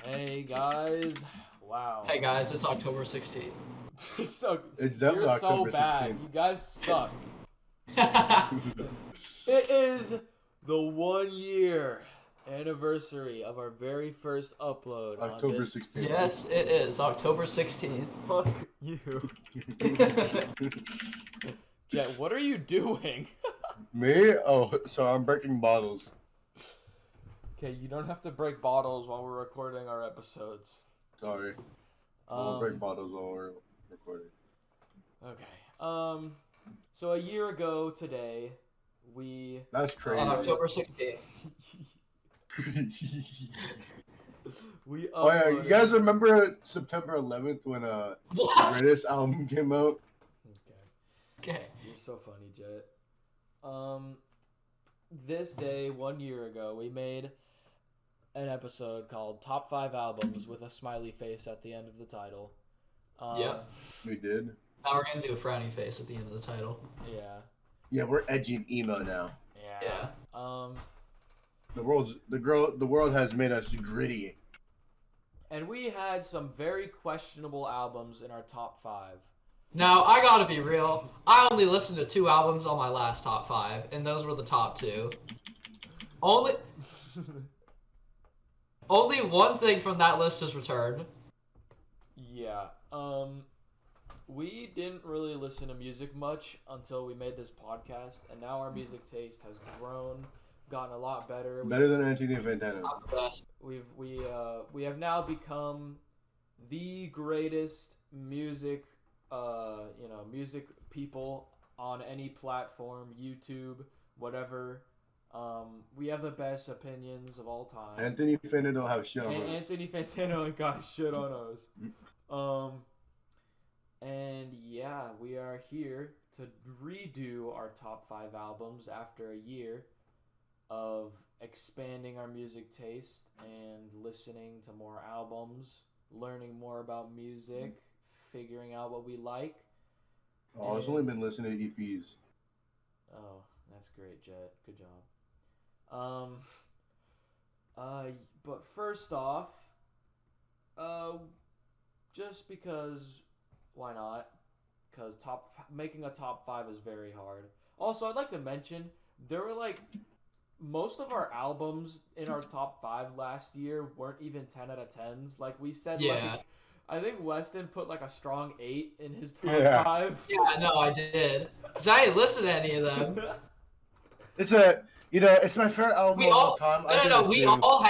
Hey guys, wow. Hey guys, it's October 16th. So, It's definitely you're so October bad. 16th. You guys suck. Yeah, It is the 1 year anniversary of our very first upload on October this. 16th. yes, it is October 16th. Fuck you, Jet. What are you doing? Me? Oh, so I'm breaking bottles. Okay, you don't have to break bottles while we're recording our episodes. Sorry. We'll break bottles while we're recording. Okay. So a year ago today, we That's crazy. On October 16th. we Oh yeah, you uploaded. guys remember September 11th when the What? greatest album came out? Okay. Okay. You're so funny, Jet. This day, 1 year ago, we made an episode called Top 5 Albums with a smiley face at the end of the title. Yep. We did. Now we're gonna do a frowny face at the end of the title. Yeah. Yeah, we're edgy and emo now. Yeah. The world has made us gritty. And we had some very questionable albums in our top 5. Now, I gotta be real. I only listened to 2 albums on my last top 5, and those were the top 2. Only one thing from that list is returned. Yeah. We didn't really listen to music much until we made this podcast, and now our music taste has grown, gotten a lot better. Better than Anthony Fantano. I'm the best. We have now become the greatest music music people on any platform, YouTube, whatever. We have the best opinions of all time. Anthony Fantano have shit on And us. Anthony Fantano got shit on us. And yeah, we are here to redo our top 5 albums after a year of expanding our music taste and listening to more albums, learning more about music, figuring out what we like. Oh, I've only been listening to EPs. Oh, that's great, Jet. Good job. But first off, just because, why not? Because making a top 5 is very hard. Also, I'd like to mention there were most of our albums in our top 5 last year weren't even 10 out of 10s. Like we said, Yeah. I think Weston put a strong 8 in his top Yeah. 5. Yeah, no, I did. Because I didn't listen to any of them. It's it's my favorite album We of all all time. no, we all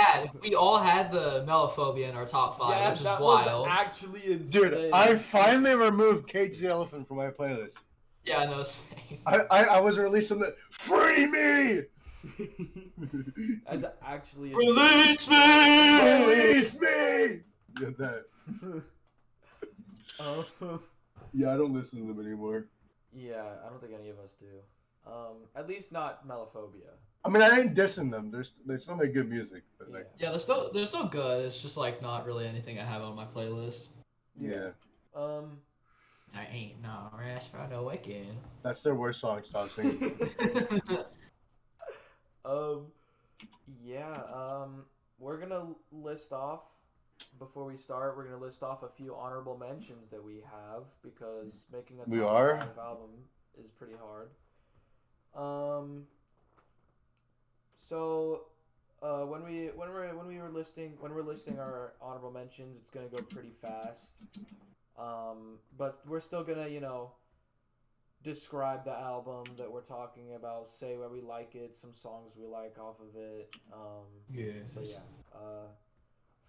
had the Melophobia in our top 5, Yeah, which is that wild. was actually insane. Dude, I finally removed Cage the Elephant from my playlist. Yeah, no, same. I was released from the Free Me! That's actually Release me! Release me! Yeah, that. Yeah, I don't listen to them anymore. Yeah, I don't think any of us do. At least not Melophobia. I mean, I ain't dissing them. They still make good music, but Yeah. Yeah, they're still good. It's just not really anything I have on my playlist. yeah. I ain't no rest for the wicked. That's their worst song. Stop singing. We're gonna list off before we start. We're gonna list off a few honorable mentions that we have because making a top We are? 5 album is pretty hard. So, when we're listing our honorable mentions, it's gonna go pretty fast. But we're still gonna describe the album that we're talking about, say why we like it, some songs we like off of it. So yeah.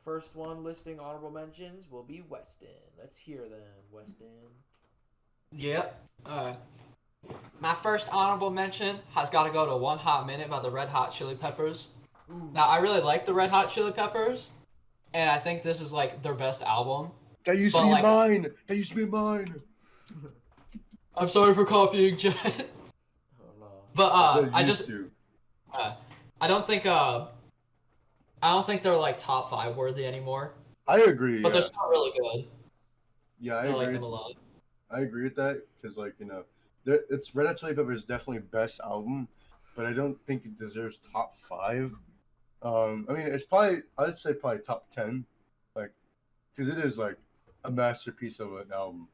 First one listing honorable mentions will be Weston. Let's hear them, Weston. Yep. My first honorable mention has got to go to One Hot Minute by the Red Hot Chili Peppers. Ooh. Now, I really like the Red Hot Chili Peppers, and I think this is their best album. That used to be mine. That used to be mine. I'm sorry for copying, Jen. Oh no. But I I don't think they're top 5 worthy anymore. I agree. But Yeah. they're still really good. Yeah, I I like agree. them a lot. I agree with that because, it's Red Hot Chili Peppers' definitely best album, but I don't think it deserves top 5. I mean, I'd say probably top 10. because it is like a masterpiece of an album.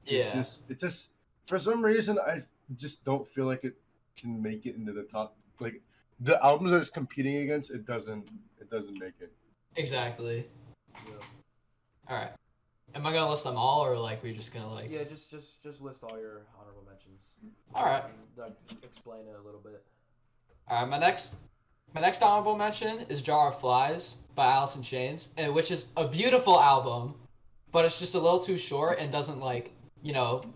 Yeah. It just for some reason I just don't feel like it can make it into the top. Like the albums that it's competing against, it doesn't make it. Exactly. Yep. All right. Am I gonna list them all, or like we just gonna like? Yeah, just list all your honorable mentions. All right. And, like, explain it a little bit. All right. My next honorable mention is Jar of Flies by Alice in Chains, and which is a beautiful album, but it's just a little too short and doesn't like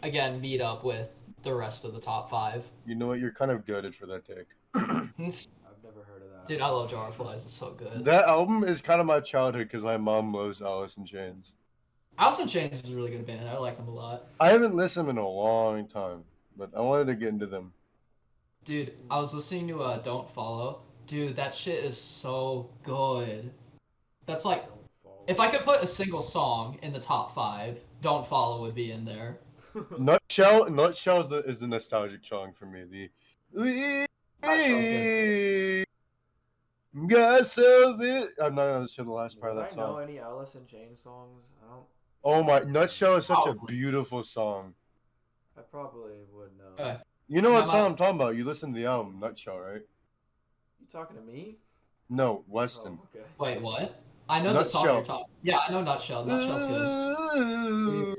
again meet up with the rest of the top 5. You know what? You're kind of goaded for that take. I've never heard of that. Dude, I love Jar of Flies. It's so good. That album is kind of my childhood because my mom loves Alice in Chains. Alice in Chains is a really good band. I like them a lot. I haven't listened in a long time, but I wanted to get into them. Dude, I was listening to Don't Follow. Dude, that shit is so good. That's like, Don't follow. if I could put a single song in the top 5, Don't Follow would be in there. Nutshell is the nostalgic song for me. The got something. I'm not gonna show the last part of Would that I know song. any Alice in Chains songs? I don't. Oh my, Nutshell is such a Probably. beautiful song. I probably would know. Okay. You know what Now, song I'm talking about? You listen to the album Nutshell, right? You talking to me? No, Weston. Oh, okay. Wait, what? I know the song Nutshell. you're talking. Yeah, I know Nutshell. Nutshell's good.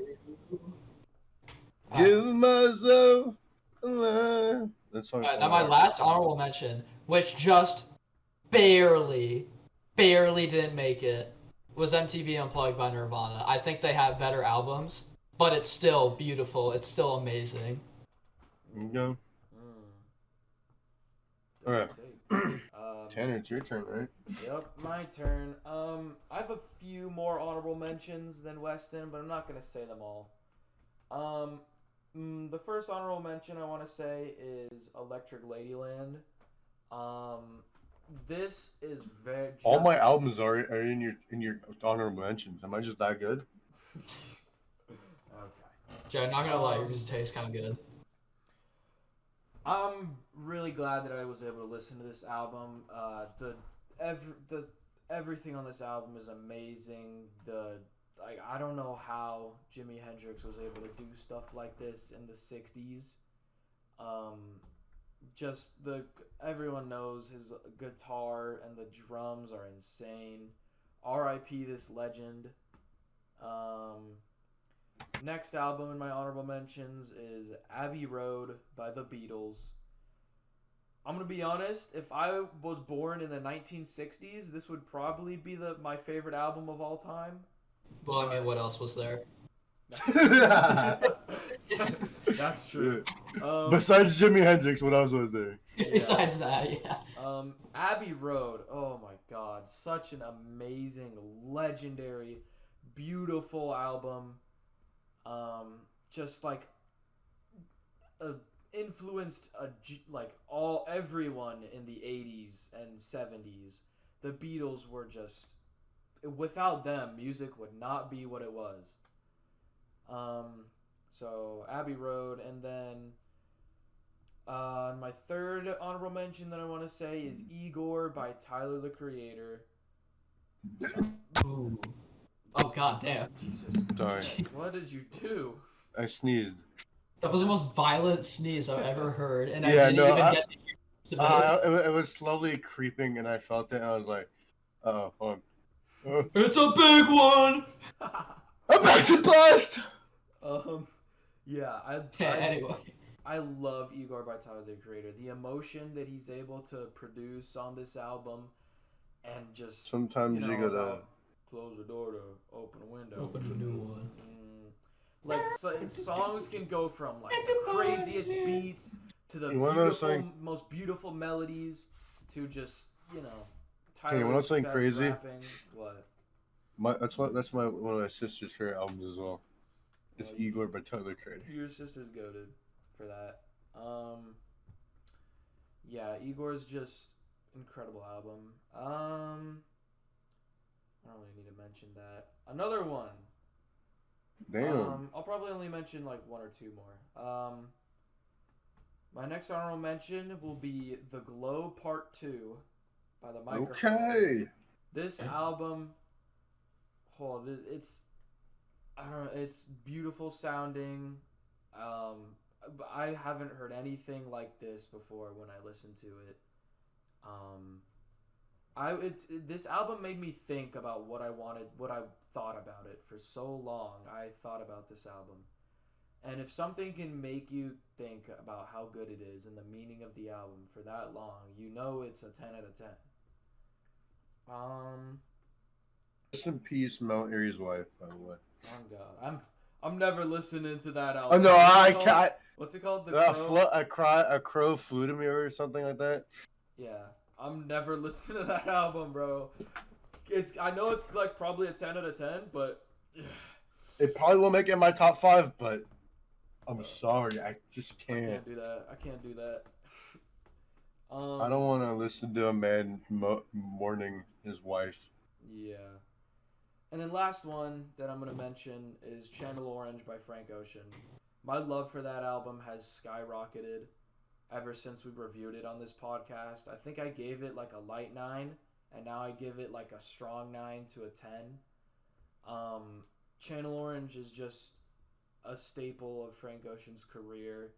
Give myself a lie. That song. Alright, now my last honorable mention, which just barely didn't make it, was MTV Unplugged by Nirvana. I think they have better albums, but it's still beautiful. It's still amazing. Go. All right. Um, Tanner, it's your turn, right? Yep, my turn. I have a few more honorable mentions than Weston, but I'm not gonna say them all. The first honorable mention I want to say is Electric Ladyland. This is very. All my albums are in your honorable mentions. Am I just that good? Okay. Joe, not gonna lie, your music tastes kind of good. I'm really glad that I was able to listen to this album. Everything on this album is amazing. I don't know how Jimi Hendrix was able to do stuff like this in the '60s. Everyone knows his guitar and the drums are insane. R.I.P. this legend. Next album in my honorable mentions is Abbey Road by the Beatles. I'm gonna be honest, if I was born in the 1960s, this would probably be my favorite album of all time. Well, I mean, what else was there? That's true. Besides Jimi Hendrix, what else was there? Besides that, yeah. Abbey Road, oh my god, such an amazing, legendary, beautiful album. Just like influenced everyone in the 80s and 70s. The Beatles were just, without them, music would not be what it was. So Abbey Road, and then my third honorable mention that I want to say is Igor by Tyler the Creator. Ooh. Oh god damn. Jesus. Sorry. What did you do? I sneezed. That was the most violent sneeze I've ever heard, and Yeah, I didn't even get to hear it. It was slowly creeping, and I felt it, and I was like, "Oh, hold on." It's a big one! I'm back to blast. Yeah, Anyway. I love Igor by Tyler the Creator. The emotion that he's able to produce on this album, and just Sometimes you gotta about close the door to open a window. Open a new one. Songs can go from like the craziest beats to the You wanna know something? most beautiful melodies to just Hey, you Tyler's wanna know something best crazy? rapping. What? that's one of my sister's favorite albums as well. It's Well, Igor by Tyler Creator. Your sister's goated for that. Yeah, Igor's just incredible album. I don't really need to mention that. Another one. Damn. I'll probably only mention like one or two more. My next honorable mention will be The Glow Part 2 by the Microphones. Okay. This album, I don't know. It's beautiful sounding. But I haven't heard anything like this before when I listened to it. Um, this album made me think about what I wanted, what I thought about it for so long. I thought about this album, and if something can make you think about how good it is and the meaning of the album for that long, you know it's a 10 out of 10. Um, Rest in peace, Mount Erie's wife, by the way. oh God, I'm never listening to that Oh album. no, What's it I called? can't. What's it called? The Crow? A crow flew to me or something like that. Yeah, I'm never listening to that album, bro. I know it's like probably a 10 out of 10, but It probably will make it in my top 5, but I'm sorry, I just I can't. can't do that. I can't do that. I don't want to listen to a man mourning his wife. Yeah. And then last one that I'm gonna mention is Channel Orange by Frank Ocean. My love for that album has skyrocketed ever since we reviewed it on this podcast. I think I gave it like a light 9, and now I give it like a strong 9 to a 10. Channel Orange is just a staple of Frank Ocean's career.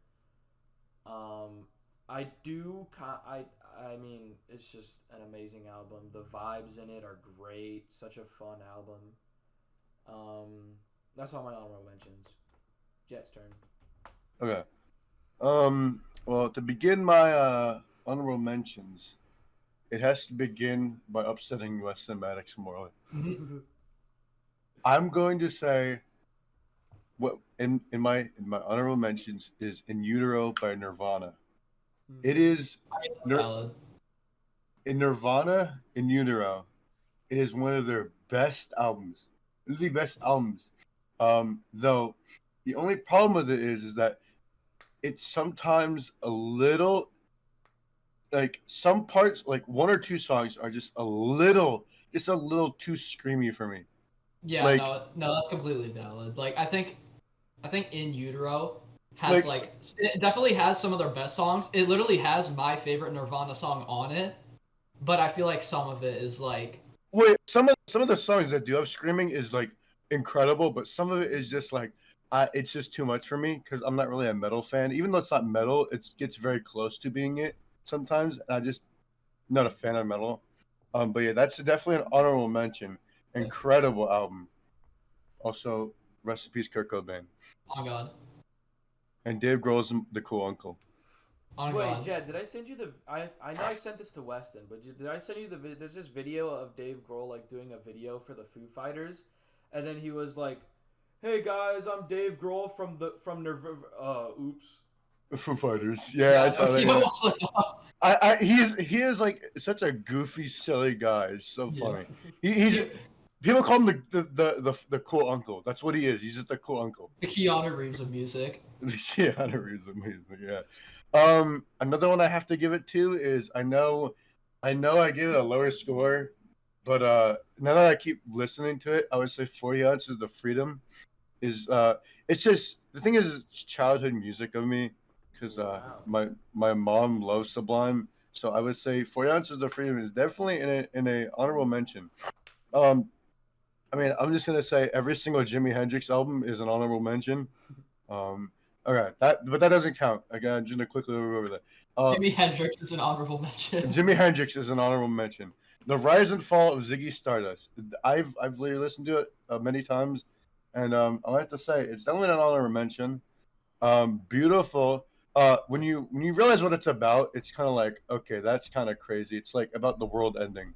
I mean, it's just an amazing album. The vibes in it are great. Such a fun album. That's all my honorable mentions. Jet's turn. Okay. Well, to begin my honorable mentions, it has to begin by upsetting Weston Maddox morally. I'm going to say what in my honorable mentions is In Utero by Nirvana. It is Valid. in Nirvana, In Utero. It is one of their best albums. It's the best albums. Though the only problem with it is that it's sometimes a little like some parts, like one or two songs are just a little too screamy for me. Yeah, Like- no, that's completely valid. Like, I think In Utero has Like- it definitely has some of their best songs. It literally has my favorite Nirvana song on it, but I feel like some of it is like, Wait, some of the songs that do have screaming is like incredible, but some of it is just like it's just too much for me because I'm not really a metal fan. Even though it's not metal, it gets very close to being it sometimes. I just not a fan of metal. But yeah, that's definitely an honorable mention. Incredible album. Also, rest in peace, Kurt Cobain. oh god, And Dave Grohl's the cool uncle. oh Wait, god. Jet, did I send you the? I know I sent this to Weston, but did I send you the? There's this video of Dave Grohl like doing a video for the Foo Fighters, and then he was like, "Hey guys, I'm Dave Grohl from Nirvana." Oops. Foo Fighters. Yeah, I saw that. He Yeah. almost, like, He is like such a goofy, silly guy. It's so Yeah. funny. He's people call him the cool uncle. That's what he is. He's just the cool uncle. the Keanu Reeves of music. Yeah, I don't read the movie, yeah. Another one I have to give it to is I know I gave it a lower score, but now that I keep listening to it, I would say 40 Ounces of Freedom is it's just the thing is it's childhood music of me because Wow. my mom loves Sublime, so I would say 40 Ounces of Freedom is definitely in a honorable mention. I mean, I'm just gonna say every single Jimi Hendrix album is an honorable mention. Okay, but that doesn't count. Again, just gonna quickly go over that. Jimi Hendrix is an honorable mention. Jimi Hendrix is an honorable mention. The Rise and Fall of Ziggy Stardust. I've literally listened to it many times, and I have to say it's definitely an honorable mention. Beautiful. When you realize what it's about, it's kind of like, okay, that's kind of crazy. It's like about the world ending.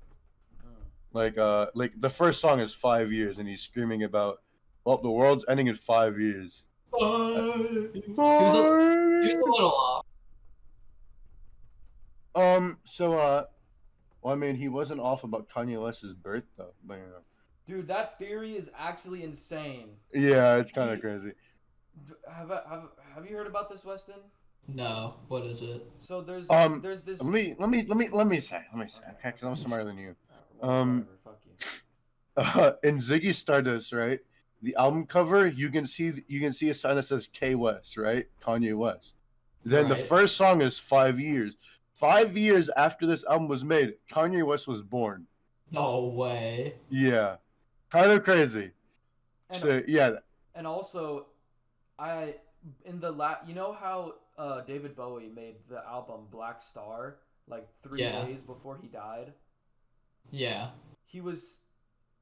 Like the first song is 5 years, and he's screaming about, well, the world's ending in 5 years. He was a little off. Well, I mean, he wasn't off about Kanye West's birth, though. But, you know. Dude, that theory is actually insane. Yeah, it's kind of crazy. Have you heard about this, Weston? No, what is it? So there's this. Let me say, okay, because I'm smarter than you. Whatever, fuck you. In Ziggy Stardust, right? The album cover, you can see a sign that says K West, right? Kanye West. Then the Right. first song is 5 years. 5 years after this album was made, Kanye West was born. No way. Yeah, kind of crazy. And So yeah, And also, you know how David Bowie made the album Black Star like 3 Yeah. days before he died? Yeah. He was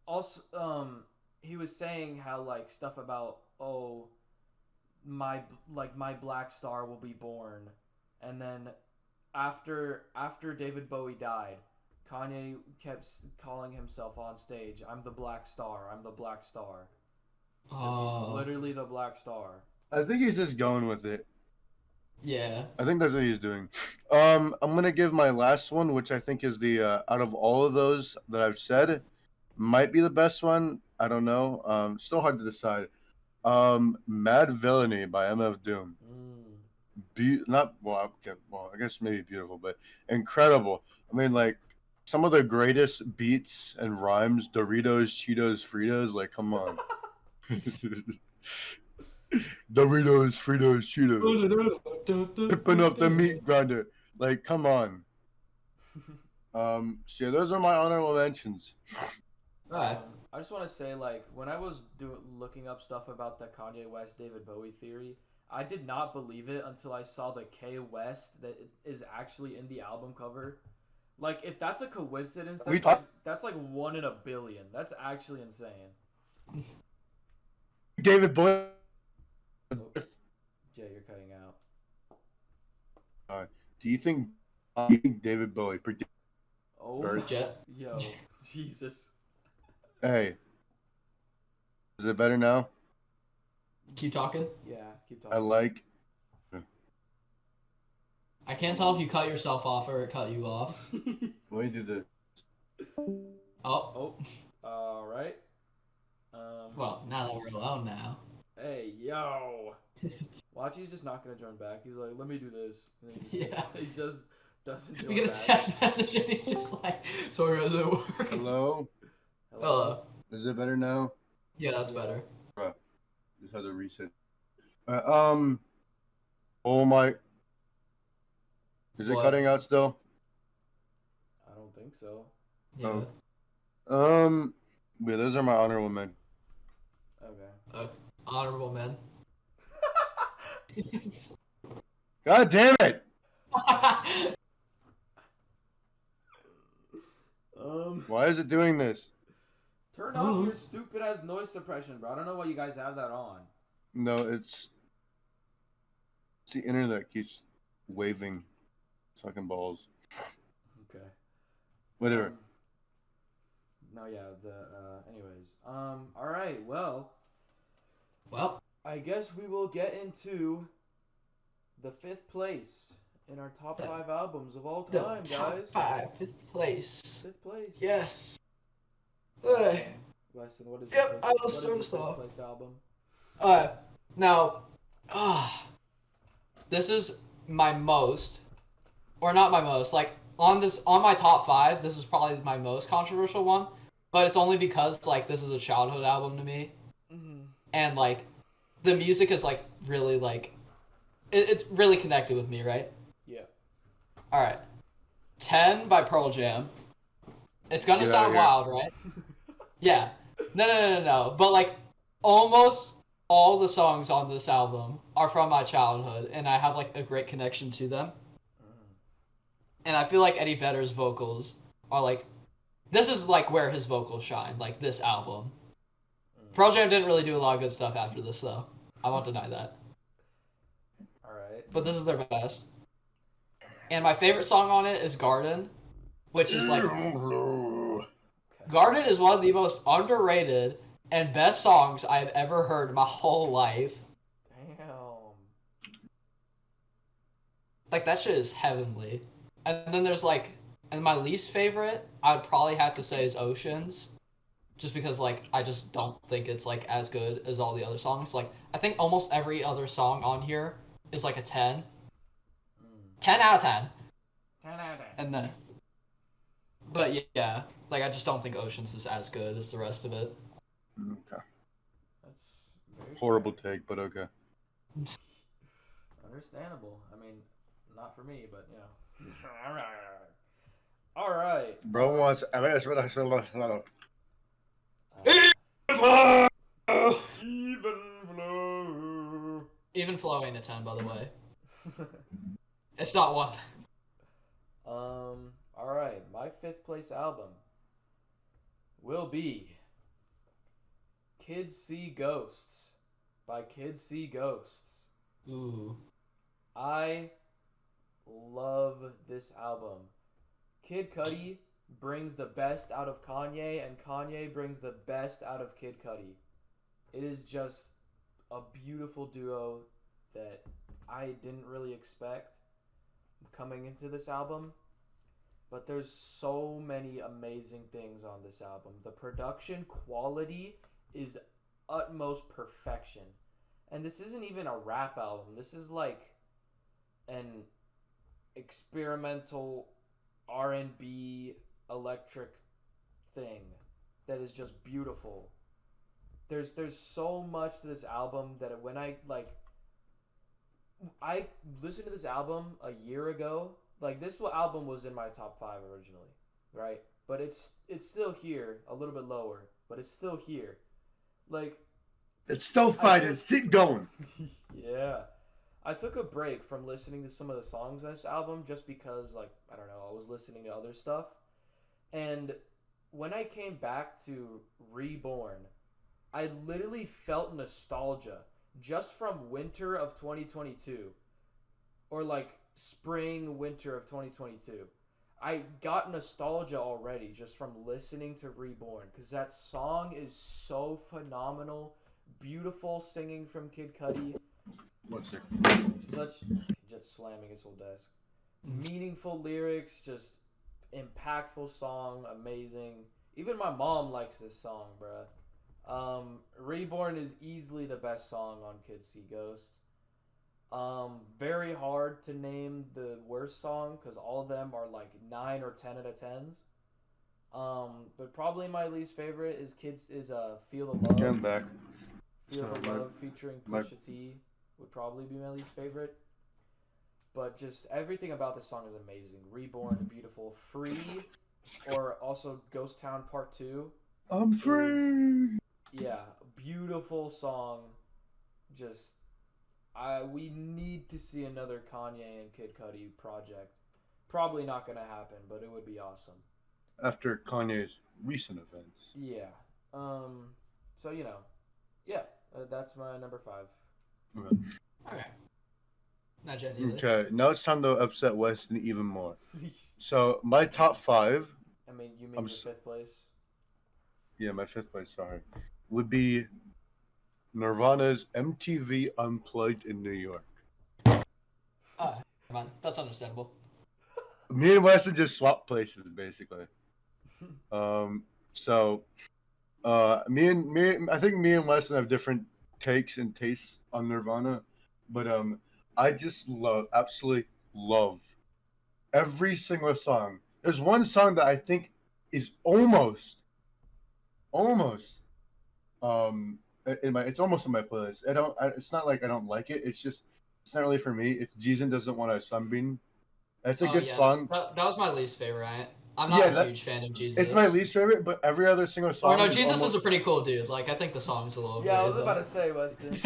also he was saying how like stuff about my black star will be born, and then after David Bowie died, Kanye kept calling himself on stage, I'm the Black Star, I'm the Black Star. Because he's literally the Black Star. I think he's just going with it. Yeah. I think that's what he's doing. I'm gonna give my last one, which I think is the out of all of those that I've said, might be the best one. I don't know. Still hard to decide. Mad Villainy by MF Doom. Not well. Okay, well, I guess maybe beautiful, but incredible. I mean, like some of the greatest beats and rhymes. Doritos, Cheetos, Fritos. Like, come on. Doritos, Fritos, Cheetos. Pipping up the meat grinder. Like, come on. So yeah, those are my honorable mentions. Alright. I just want to say, like, when I was looking up stuff about the Kanye West David Bowie theory, I did not believe it until I saw the K West that is actually in the album cover. Like, if that's a coincidence, that's like 1 in a billion. That's actually insane. David Bowie. Jay, you're cutting out. Do you think David Bowie predicted? Oh, Jet. yo, Jesus. Hey, is it better now? Keep talking. Yeah, keep I talking. like. I can't tell if you cut yourself off or it cut you off. Let me do this. Oh. All right. Well, now that we're alone now. Hey, yo. Watch, he's just not gonna join back. He's like, let me do this. And then he just doesn't join We get a back. text message and he's just like, sorry, does it work? Hello. Hello. Is it better now? Yeah, that's better. Just had to reset. Oh my. Is it What? cutting out still? I don't think so. Yeah. Yeah, those are my honorable men. Okay. Honorable men. God damn it! Why is it doing this? Turn off your stupid ass noise suppression, bro. I don't know why you guys have that on. No, it's the internet keeps waving fucking balls. Okay. Whatever. No, yeah. Anyways. All right. Well, I guess we will get into the 5th place in our top 5 albums of all time, guys. Top 5, 5th place. 5th place. Yes. Weston, what is Yep, your I will what is start your us 5th off. placed album? Now, this is my most, or not my most, like, on my top 5, this is probably my most controversial one, but it's only because, like, this is a childhood album to me, and, like, the music is, like, really, like, it's really connected with me, right? Yeah. Alright. 10 by Pearl Jam. It's gonna Get sound outta here. wild, right? Yeah. No. But, like, almost all the songs on this album are from my childhood, and I have, like, a great connection to them. And I feel like Eddie Vedder's vocals are, like, this is, like, where his vocals shine, like, this album. Pearl Jam didn't really do a lot of good stuff after this, though. I won't deny that. Alright. But this is their best. And my favorite song on it is Garden, which is, like, Garden is one of the most underrated and best songs I've ever heard in my whole life. Damn. Like, that shit is heavenly. And then there's, like, and my least favorite, I'd probably have to say is Oceans. Just because, like, I just don't think it's, like, as good as all the other songs. Like, I think almost every other song on here is, like, a 10. 10 out of 10. 10 out of 10. And then, but yeah, like, I just don't think Oceans is as good as the rest of it. Okay. That's very Horrible fair. take, but okay. Understandable. I mean, not for me, but, you know. Alright. Bro wants. Even Even flowing a 10, by the way. It's not one. All right, my fifth place album will be Kids See Ghosts by Kids See Ghosts. Ooh. I love this album. Kid Cudi brings the best out of Kanye, and Kanye brings the best out of Kid Cudi. It is just a beautiful duo that I didn't really expect coming into this album. But there's so many amazing things on this album. The production quality is utmost perfection. And this isn't even a rap album. This is like an experimental R&B electric thing that is just beautiful. There's so much to this album that when I listened to this album a year ago. Like, this album was in my top 5 originally, right? But it's still here, a little bit lower, but it's still here. Like, It's still fighting. Keep going. yeah. I took a break from listening to some of the songs on this album just because, like, I don't know, I was listening to other stuff. And when I came back to Reborn, I literally felt nostalgia just from winter of 2022. Or, like, spring, winter of 2022. I got nostalgia already just from listening to Reborn because that song is so phenomenal. Beautiful singing from Kid Cudi. One second. Just slamming his whole desk. Meaningful lyrics, just impactful song, amazing. Even my mom likes this song, bruh. Reborn is easily the best song on Kids See Ghosts. Very hard to name the worst song because all of them are like 9 or 10 out of 10s. But probably my least favorite is Feel the Love. Come back. Feel the Love featuring Pusha T would probably be my least favorite. But just everything about this song is amazing. Reborn, beautiful. Free, or also Ghost Town Part 2. I'm free. Yeah, beautiful song. Just, we need to see another Kanye and Kid Cudi project. Probably not going to happen, but it would be awesome. After Kanye's recent events. Yeah. So, you know, yeah, that's my number 5. Okay. Not Jen either. Okay, now it's time to upset Weston even more. So, my top 5. I mean, you mean your 5th place? Yeah, my 5th place, sorry. Would be Nirvana's MTV Unplugged in New York. Come on. That's understandable. Me and Weston just swapped places, basically. I think me and Weston have different takes and tastes on Nirvana, but I just absolutely love every single song. There's one song that I think is almost it's almost in my playlist. It's not like I don't like it. It's not really for me. If Jeezy doesn't want a sunbeam, that's a good song. That was my least favorite. I'm not a huge fan of Jesus. It's my least favorite, but every other single song. Oh no, Jesus is a pretty cool dude. Like, I think the song's a little. Yeah, I was about to say, Weston.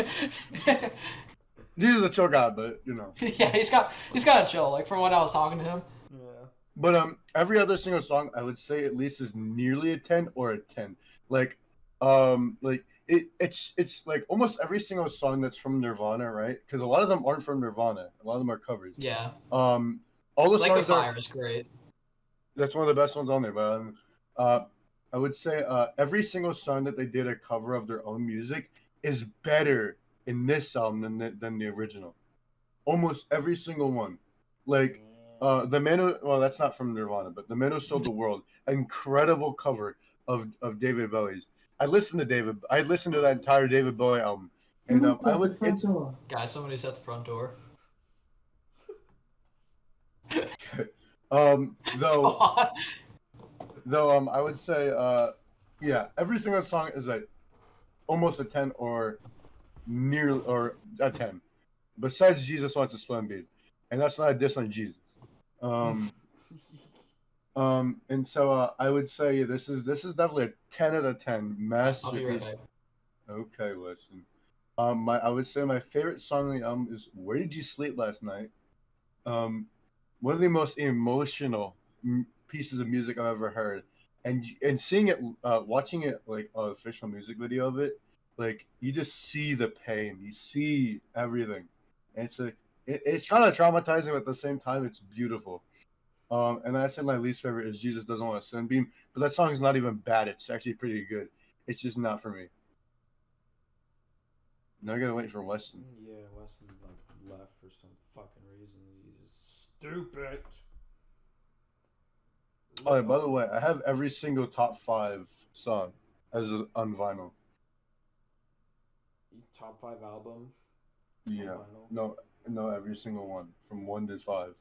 Jesus is a chill guy, but you know. Yeah, he's got a chill. Like, from when I was talking to him. Yeah. But every other single song, I would say at least is nearly a 10 or a 10. It's like almost every single song that's from Nirvana, right? Because a lot of them aren't from Nirvana. A lot of them are covers. Yeah. All the Like songs the Fire is great. That's one of the best ones on there. But I would say every single song that they did a cover of their own music is better in this album than the original. Almost every single one. Like the Man Who, well, that's not from Nirvana, but The Man Who Sold the World, incredible cover of David Bowie's. I listened to that entire David Bowie album, and Guys, somebody's at the front door. Though I would say yeah, every single song is almost a 10 or near or a 10. Besides Jesus Wants a Slim Beat, and that's not a diss on Jesus. And so I would say this is definitely a 10 out of 10 masterpiece. Right. Okay, listen. I would say my favorite song on the album is "Where Did You Sleep Last Night." Um, One of the most emotional pieces of music I've ever heard, and seeing it, watching it like an official music video of it, like you just see the pain, you see everything, and it's kind of traumatizing, but at the same time, it's beautiful. And I said my least favorite is "Jesus Doesn't Want a Sunbeam," but that song is not even bad. It's actually pretty good. It's just not for me. Now I gotta wait for Weston. Yeah, Weston like left for some fucking reason. He's stupid. Oh, and by the way, I have every single top 5 song on vinyl. Top 5 album. Yeah, on vinyl? no, every single one from 1 to 5.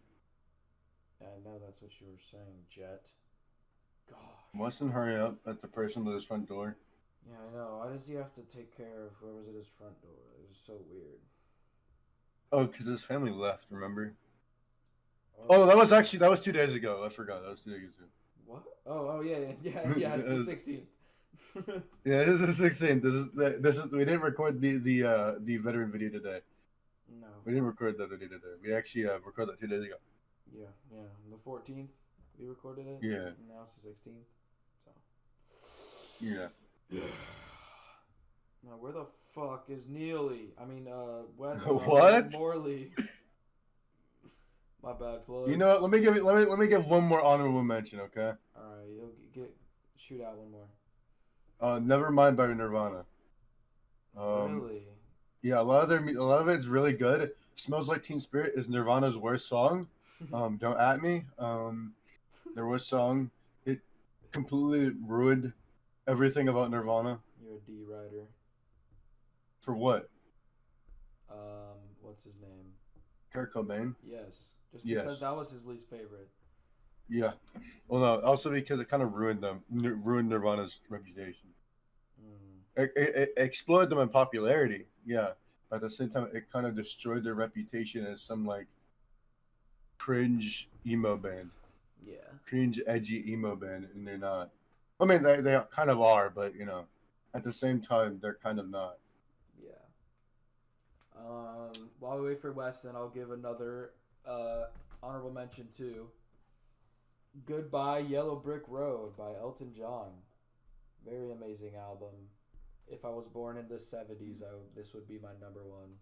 I know that's what you were saying, Jet. Gosh. Weston, hurry up at the person at his front door. Yeah, I know. Why does he have to take care of whoever's at his front door? It's so weird. Oh, because his family left. Remember? Oh, that was 2 days ago. I forgot. That was 2 days ago. What? Oh, yeah. It's the 16th. Yeah, this is the 16th. This is. We didn't record the veteran video today. No. We didn't record that video today. We actually recorded that 2 days ago. Yeah. On the 14th, we recorded it. Yeah. And now it's the 16th. So. Yeah. Now, where the fuck is Neely? I mean, What? Morley. My bad, plug. You know what? Let me give one more honorable mention, okay? All right, you'll shoot out one more. Nevermind by Nirvana. Really? Yeah, a lot of it's really good. Smells Like Teen Spirit is Nirvana's worst song. Don't at me. Their worst song. It completely ruined everything about Nirvana. You're a D writer. For what? What's his name? Kurt Cobain. Yes. Just Yes. because that was his least favorite. Yeah. Well, no. Also because it kind of ruined Nirvana's reputation. It exploited them in popularity. Yeah. But at the same time, it kind of destroyed their reputation as some like cringe emo band. Yeah. Cringe edgy emo band, and they're not. I mean, they kind of are, but at the same time, they're kind of not. Yeah. While we wait for Weston, I'll give another honorable mention too. Goodbye Yellow Brick Road by Elton John. Very amazing album. If I was born in the 70s, this would be my number one.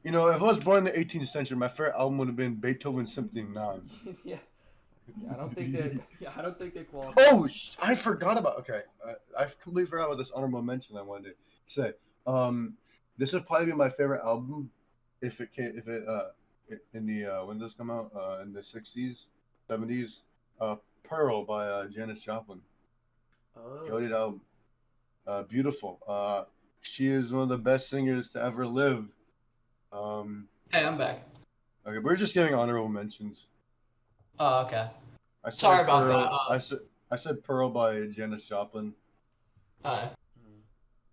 If I was born in the 18th century, my favorite album would have been Beethoven's Symphony 9. Yeah. I don't think they qualify. Oh, I forgot about. Okay, I completely forgot about this honorable mention I wanted to say. This would probably be my favorite album if it in the when does this come out in the 60s, 70s. Pearl by Janis Joplin. Oh. Goated album. Beautiful. She is one of the best singers to ever live. Hey, I'm back. Okay, we're just giving honorable mentions. Oh, okay. I said Sorry about Pearl, that. I said Pearl by Janis Joplin, Alright.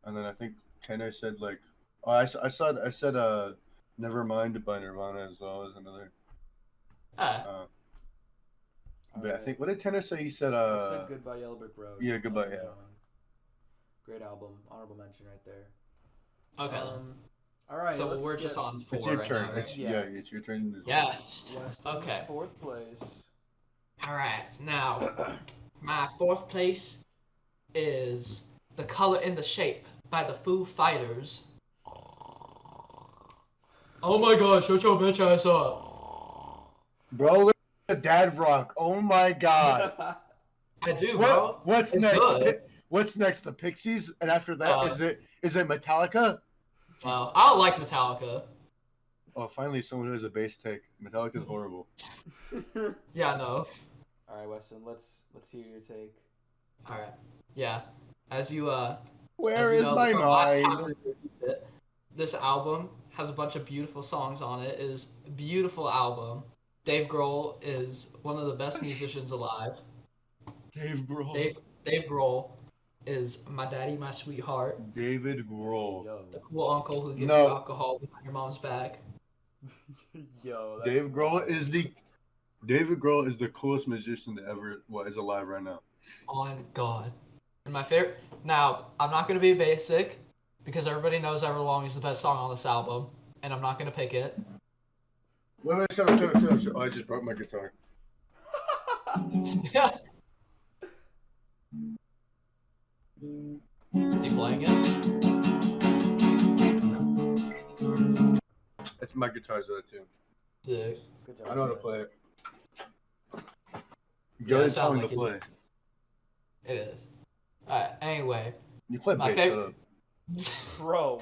and then I think Tanner said like, I said Nevermind by Nirvana as well as another. Alright. But I think what did Tanner say? He said I said Goodbye Yellow Brick Road. Yeah, Goodbye. Elton Yeah. John. Great album. Honorable mention right there. Okay. All right. So let's we're get just on 4 It's your right turn. now, right? It's it's your turn. Yes. Weston, Okay. 4th place. Alright, now, my 4th place is The Color and the Shape by the Foo Fighters. Oh my god, shut your bitch ass up. Bro, look at the dad rock. Oh my god. I do, bro. What's It's next? good. What's next? The Pixies, and after that, is it Metallica? Well, I don't like Metallica. Oh, finally, someone who has a bass take. Metallica's horrible. Yeah, no. All right, Weston. Let's hear your take. Alright. Yeah. As you Where as is you know, my the last time mind? we reviewed it, this album has a bunch of beautiful songs on it. It is a beautiful album. Dave Grohl is one of the best musicians alive. Dave Grohl. Dave Grohl is my daddy, my sweetheart, David Grohl. Yo. the cool uncle who gives No. you alcohol behind your mom's back. Yo. Dave Grohl is the coolest musician that ever is alive right now. On God. And my favorite Now, I'm not gonna be basic because everybody knows Everlong is the best song on this album, and I'm not gonna pick it. Wait, shut up, shut up, shut up, shut up. Oh, I just broke my guitar. Is he playing it? It's my guitar's there too. Sick. Good job. I know how to play it. Yeah, Go it ahead, tell sounds me like to it. play. It is. Alright, anyway. You play My bass, shut favorite. up. Bro.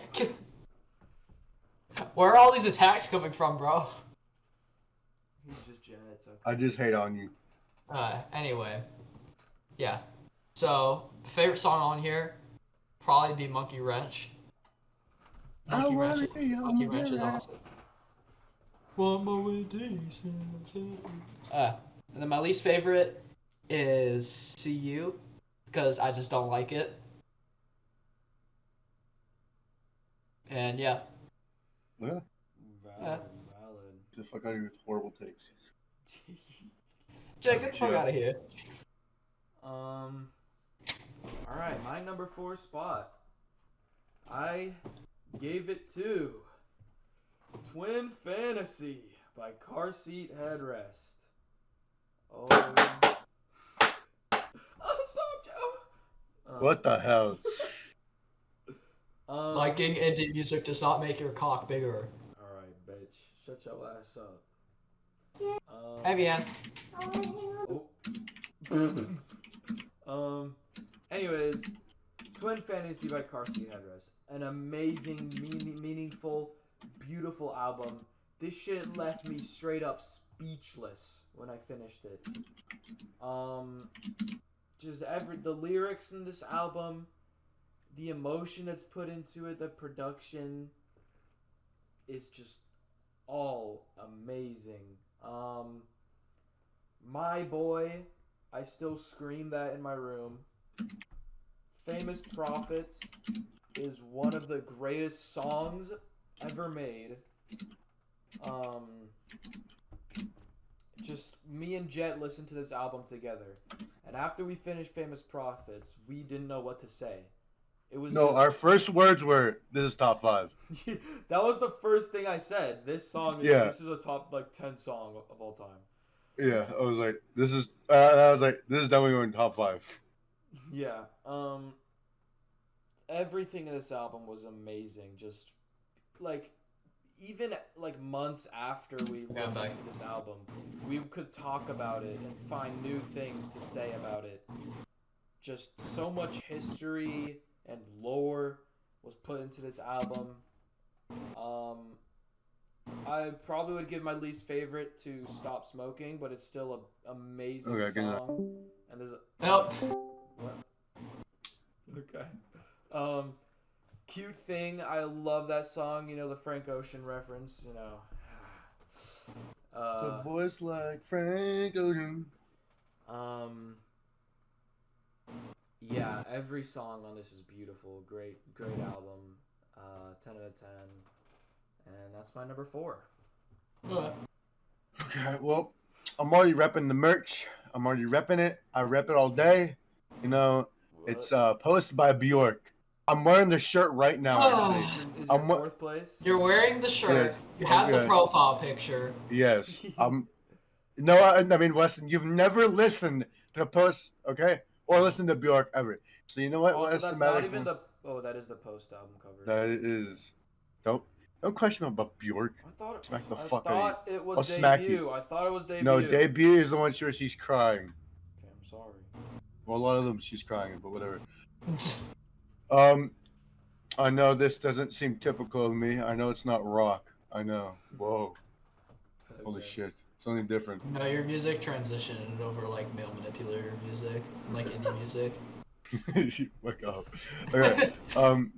Where are all these attacks coming from, bro? He's just Janet's okay. I just hate on you. Anyway. Yeah. So, favorite song on here, probably be Monkey Wrench. Monkey Wrench is awesome. One more and then my least favorite is See You, because I just don't like it. And yeah. Yeah. Valid. The fuck out of your horrible takes. Jake, get the fuck Yeah. out of here. Alright, my number 4 spot. I gave it to Twin Fantasy by Car Seat Headrest. Oh. Oh, stop, Joe! What the hell? Liking indie music does not make your cock bigger. Alright, bitch. Shut your ass up. Hey, man. Anyways, Twin Fantasy by Car Seat Headrest. An amazing, meaningful, beautiful album. This shit left me straight up speechless when I finished it. Just the lyrics in this album, the emotion that's put into it, the production is just all amazing. My Boy, I still scream that in my room. Famous Prophets is one of the greatest songs ever made. Just me and Jet listened to this album together, and after we finished Famous Prophets, we didn't know what to say. It was No, just... our first words were, "This is top 5." That was the first thing I said. This song, this is a top 10 song of all time. Yeah, I was like, "This is," I was like, "This is definitely going top 5." Yeah. Everything in this album was amazing. Just even months after we listened to this album, we could talk about it and find new things to say about it. Just so much history and lore was put into this album. I probably would give my least favorite to Stop Smoking, but it's still an amazing song. And there's what? Okay. Cute Thing, I love that song, the Frank Ocean reference, The voice like Frank Ocean. Yeah, every song on this is beautiful. Great album. 10 out of 10. And that's my number 4. Okay, well, I'm already repping the merch. I'm already repping it. I rep it all day. It's posted by Bjork. I'm wearing the shirt right now. Actually. Is your 4th place? You're wearing the shirt. Yes. You have the profile picture. Yes. No, I mean, Weston, you've never listened to the post, okay? Or listened to Bjork ever. So you know what? Also, Weston, that's not even the... Oh, that is the post album cover. That is... Don't question me about Bjork. I thought Smack the fuck out of thought you. it was I'll smack you. Debut. I thought it was Debut. No, Debut is the one where she's crying. Okay, I'm sorry. Well, a lot of them she's crying, but whatever. I know this doesn't seem typical of me. I know it's not rock. I know. Whoa. Okay. Holy shit. Something different. No, your music transitioned over male manipulator music, indie music. Fuck off. Okay.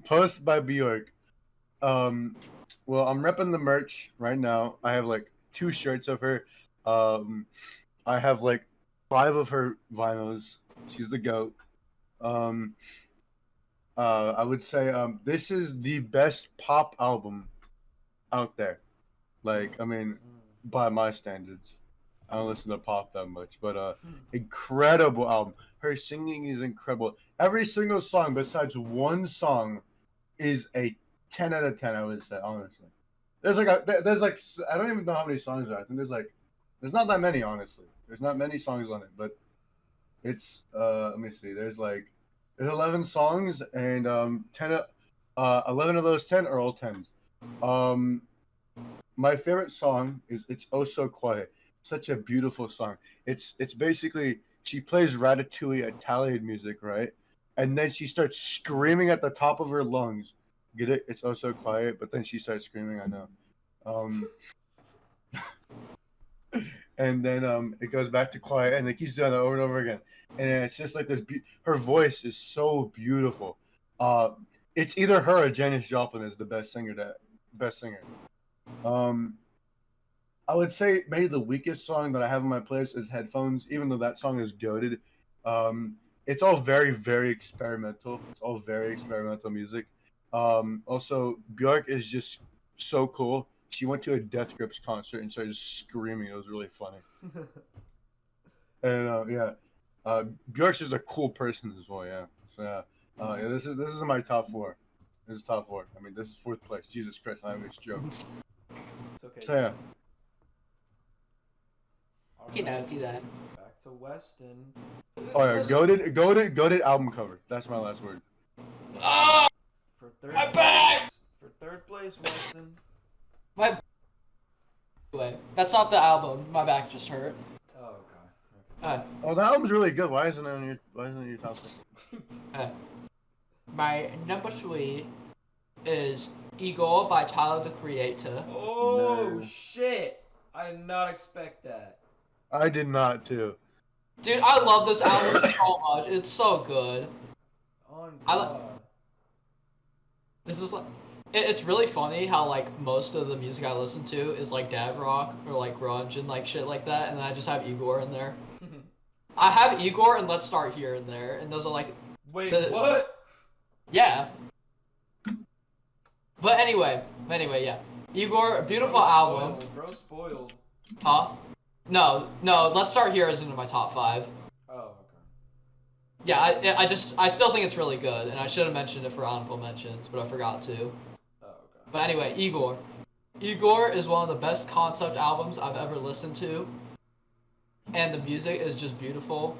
Post by Bjork. Well, I'm repping the merch right now. I have 2 shirts of her. I have 5 of her vinyls. She's the GOAT. I would say this is the best pop album out there. By my standards. I don't listen to pop that much, but incredible album. Her singing is incredible. Every single song besides one song is a 10 out of 10. I would say honestly. There's like I don't even know how many songs there are. I think there's not that many honestly. There's not many songs on it, but it's let me see. There's 11 songs and 11 of those 10 are all 10s. Um my favorite song is "It's Oh So Quiet." Such a beautiful song. It's basically she plays Ratatouille Italian music, right? And then she starts screaming at the top of her lungs. Get it? It's oh so quiet, but then she starts screaming. I know. Um, and then it goes back to quiet, and it keeps doing it over and over again. And it's just like this. Her voice is so beautiful. Uh, it's either her or Janis Joplin is the best singer. Best singer. Um, I would say maybe the weakest song that I have in my playlist is Headphones, even though that song is goated. It's all very, very experimental. It's all very experimental music. Also, Björk is just so cool. She went to a Death Grips concert and started screaming. It was really funny. And yeah, Björk's just a cool person as well. Yeah. So yeah, this is my top four. This is top four. I mean, this is fourth place. Jesus Christ, I'm a joke. It's okay. So yeah. You know, do that. Back to Weston. Oh yeah, goated album cover. That's my last word. Oh, For third my place, back! For third place, Weston. my. Wait, that's not the album. My back just hurt. Oh, okay. Oh, that album's really good. Why isn't it on your top three? My number 3 is Igor by Tyler the Creator. Oh No. shit! I did not expect that. I did not too. Dude, I love this album so much. It's so good. On I God. li- This is like, it's really funny how like most of the music I listen to is like dad rock or like grunge and like shit like that, and then I just have Igor in there. I have Igor and Let's Start Here in there, and those are like, Wait, The- what? yeah. But anyway, yeah. Igor, beautiful Bro album. spoiled, Bro spoiled. Huh? No, Let's Start Here isn't in my top 5. Oh, okay. Yeah, I still think it's really good, and I should have mentioned it for honorable mentions, but I forgot to. Oh, okay. But anyway, Igor. Igor is one of the best concept albums I've ever listened to, and the music is just beautiful.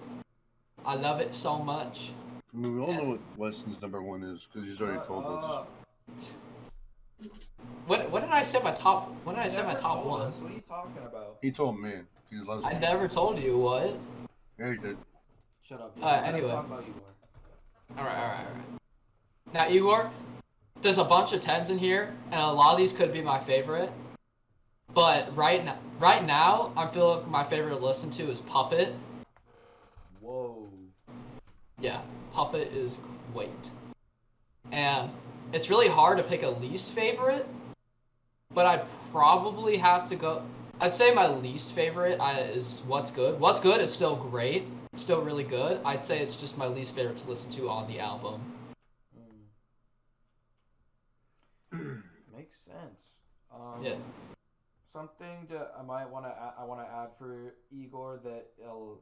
I love it so much. I mean, we all know what Weston's number one is because he's already told us. What did I say my top? When did I say my Never top told one? us. What are you talking about? He told me. He loves me. I never told you what. Yeah, he did. Shut up. Anyway. Talk about Igor. Alright. Now, Igor, there's a bunch of 10s in here, and a lot of these could be my favorite. But right now, I feel like my favorite to listen to is Puppet. Whoa. Yeah, Puppet is great. And it's really hard to pick a least favorite, but I'd probably have to go. I'd say my least favorite is What's Good. What's Good is still great. It's still really good. I'd say it's just my least favorite to listen to on the album. Makes sense. Yeah. Something that I might want to add for Igor that of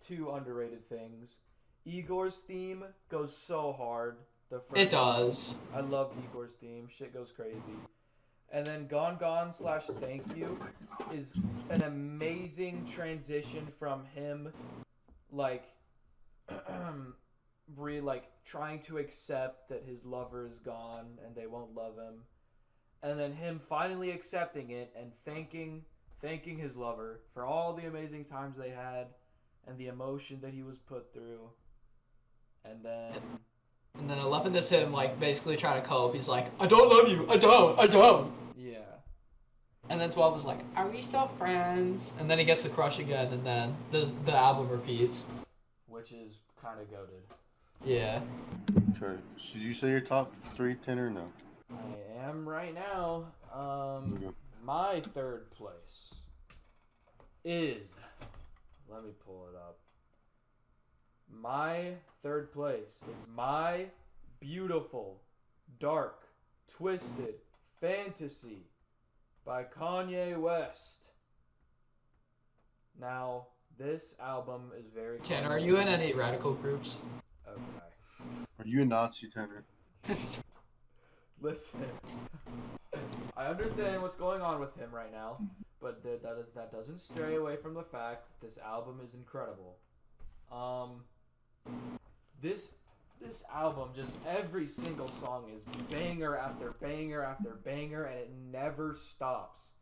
two underrated things. Igor's theme goes so hard. The first It does. I love Igor's theme. Shit goes crazy. And then Gone Gone / Thank You is an amazing transition from him, like, trying to accept that his lover is gone and they won't love him, and then him finally accepting it and thanking his lover for all the amazing times they had and the emotion that he was put through, and then. And then 11 is him, like, basically trying to cope. He's like, I don't love you. I don't. Yeah. And then 12 is like, are we still friends? And then he gets the crush again, and then the album repeats. Which is kind of goated. Yeah. Okay. Should you say your top 3, 10, or no? I am right now. Okay. My third place is. Let me pull it up. My third place is My Beautiful, Dark, Twisted Fantasy by Kanye West. Now, This album is very. Tanner, are you in any radical groups? Okay. Are you a Nazi, Tanner? Listen, I understand what's going on with him right now, but that doesn't stray away from the fact that this album is incredible. This album, just every single song is banger after banger after banger, and it never stops.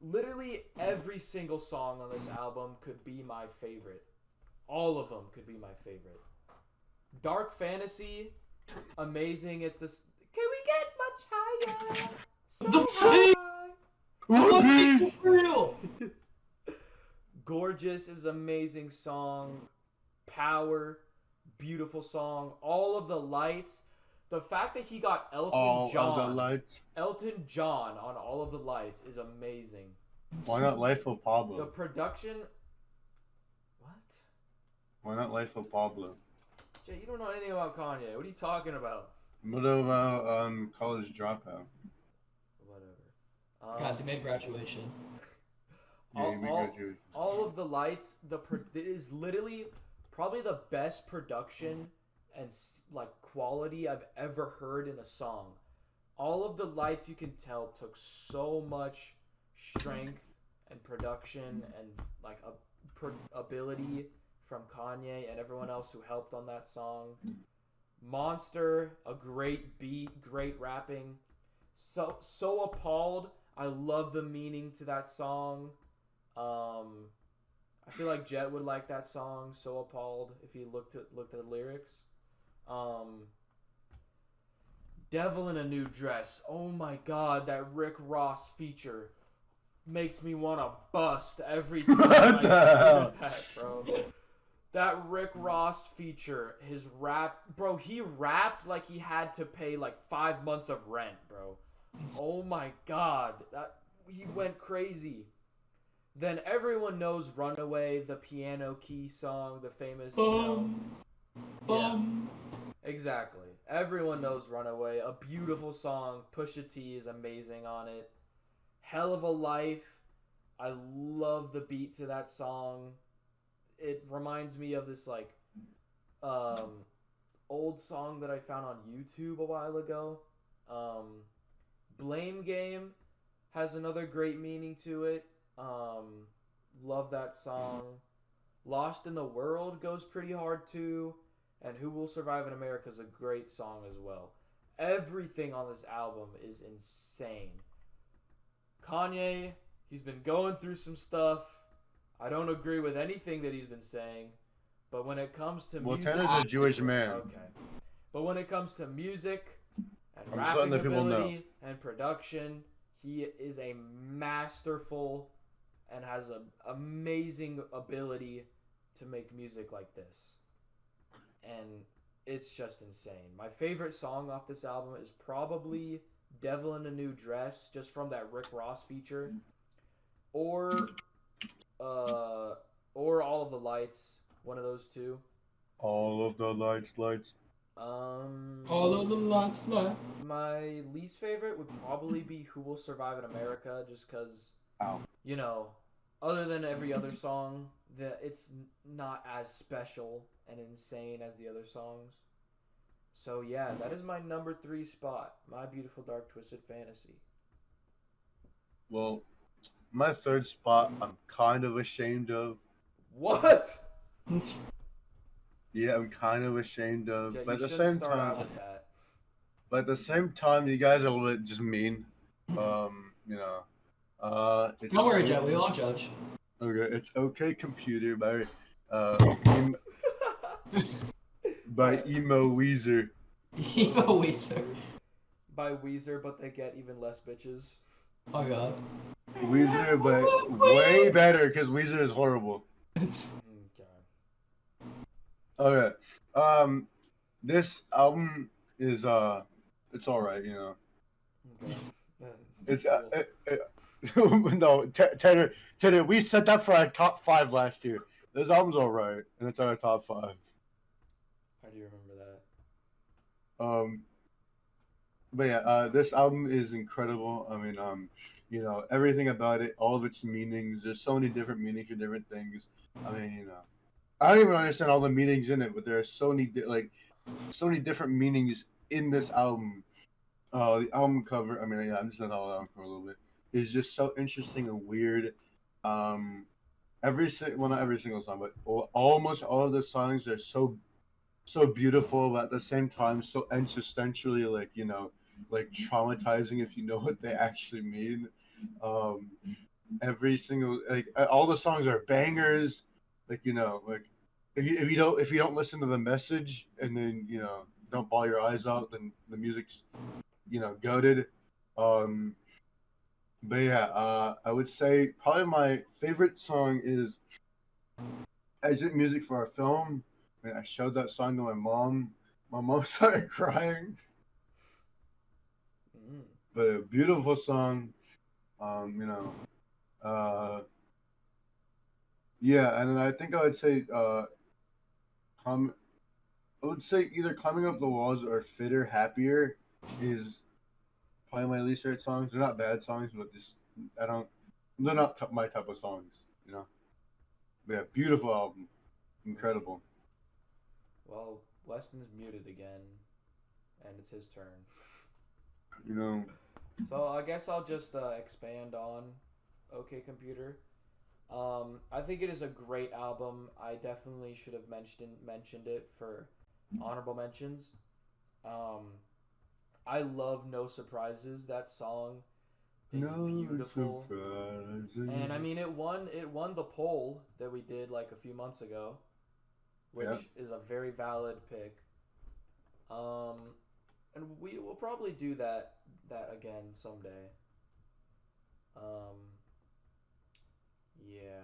Literally every single song on this album could be my favorite. All of them could be my favorite. Dark Fantasy, amazing. It's this. Can we get much higher? So high. Real. Gorgeous is amazing song. Power, beautiful song. All of the lights. The fact that he got Elton John on All of the Lights is amazing. Why not Life of Pablo? The production. What? Why not Life of Pablo? Jay, you don't know anything about Kanye. What are you talking about? What about College Dropout? Whatever. Guys, he made Graduation. All of the lights. It is literally probably the best production and like quality I've ever heard in a song. All of the lights, you can tell, took so much strength and production and like ability from Kanye and everyone else who helped on that song. Monster, a great beat, great rapping. So Appalled, I love the meaning to that song. I feel like Jet would like that song, So Appalled, if he looked at the lyrics. Devil in a New Dress. Oh my god, that Rick Ross feature makes me want to bust every time I hear that, bro. That Rick Ross feature, his rap, bro, he rapped like he had to pay like 5 months of rent, bro. Oh my god, he went crazy. Then everyone knows Runaway, the piano key song, the famous. Yeah, exactly. Everyone knows Runaway, a beautiful song. Pusha T is amazing on it. Hell of a Life, I love the beat to that song. It reminds me of this like old song that I found on YouTube a while ago. Blame Game has another great meaning to it. Love that song. Lost in the World goes pretty hard too. And Who Will Survive in America is a great song as well. Everything on this album is insane. Kanye, he's been going through some stuff. I don't agree with anything that he's been saying. But when it comes to music... Tanner's a Jewish man. Okay. But when it comes to music and I'm just letting rapping the people know. ability and production, he is a masterful and has an amazing ability to make music like this. And it's just insane. My favorite song off this album is probably Devil in a New Dress, just from that Rick Ross feature. Or All of the Lights, one of those two. All of the lights. All of the lights. My least favorite would probably be Who Will Survive in America, just because, you know, other than every other song, it's not as special and insane as the other songs. So yeah, that is my number 3 spot. My Beautiful Dark Twisted Fantasy. Well, my third spot, I'm kind of ashamed of. What? Yeah, I'm kind of ashamed of. Yeah, but at you the shouldn't same start out time, with that. you guys are a little bit just mean. You know. It's, Don't worry, Jet. We won't judge. Okay, it's Okay Computer by Emo Weezer. Emo Weezer. By Weezer, but they get even less bitches. Oh god. Weezer, but way better because Weezer is horrible. Okay. Okay. This album is it's all right, you know. Okay. It's Cool. no, Tanner, we said that for our top 5 last year. This album's all right, and it's on our top 5. How do you remember that? But yeah, this album is incredible. I mean, everything about it, all of its meanings. There's so many different meanings for different things. I mean, I don't even understand all the meanings in it, but there are so many so many different meanings in this album. The album cover. I mean, yeah, I'm just gonna talk about the album cover a little bit. Is just so interesting and weird. Um, well, not every single song, but almost all of the songs are so beautiful, but at the same time so existentially, like, like traumatizing if you know what they actually mean. Um, every single, like, all the songs are bangers. Like, like, if you don't listen to the message and then don't ball your eyes out, then the music's goaded. Um, but yeah, I would say probably my favorite song is Exit Music for a Film. I showed that song to my mom. My mom started crying. Mm. But a beautiful song. Um, you know, uh, yeah, and then I think I would say, com- I would say either Climbing Up the Walls or Fitter Happier is probably my least favorite songs. They're not bad songs, but just I don't. They're not my type of songs. But yeah, beautiful album, incredible. Well, Weston's muted again, and it's his turn. You know, So I guess I'll just expand on OK Computer. I think it is a great album. I definitely should have mentioned it for honorable mentions. Um, I love No Surprises. That song is beautiful. surprises. And I mean it won the poll that we did like a few months ago, which Yep. is a very valid pick. And we will probably do that again someday. Um, yeah.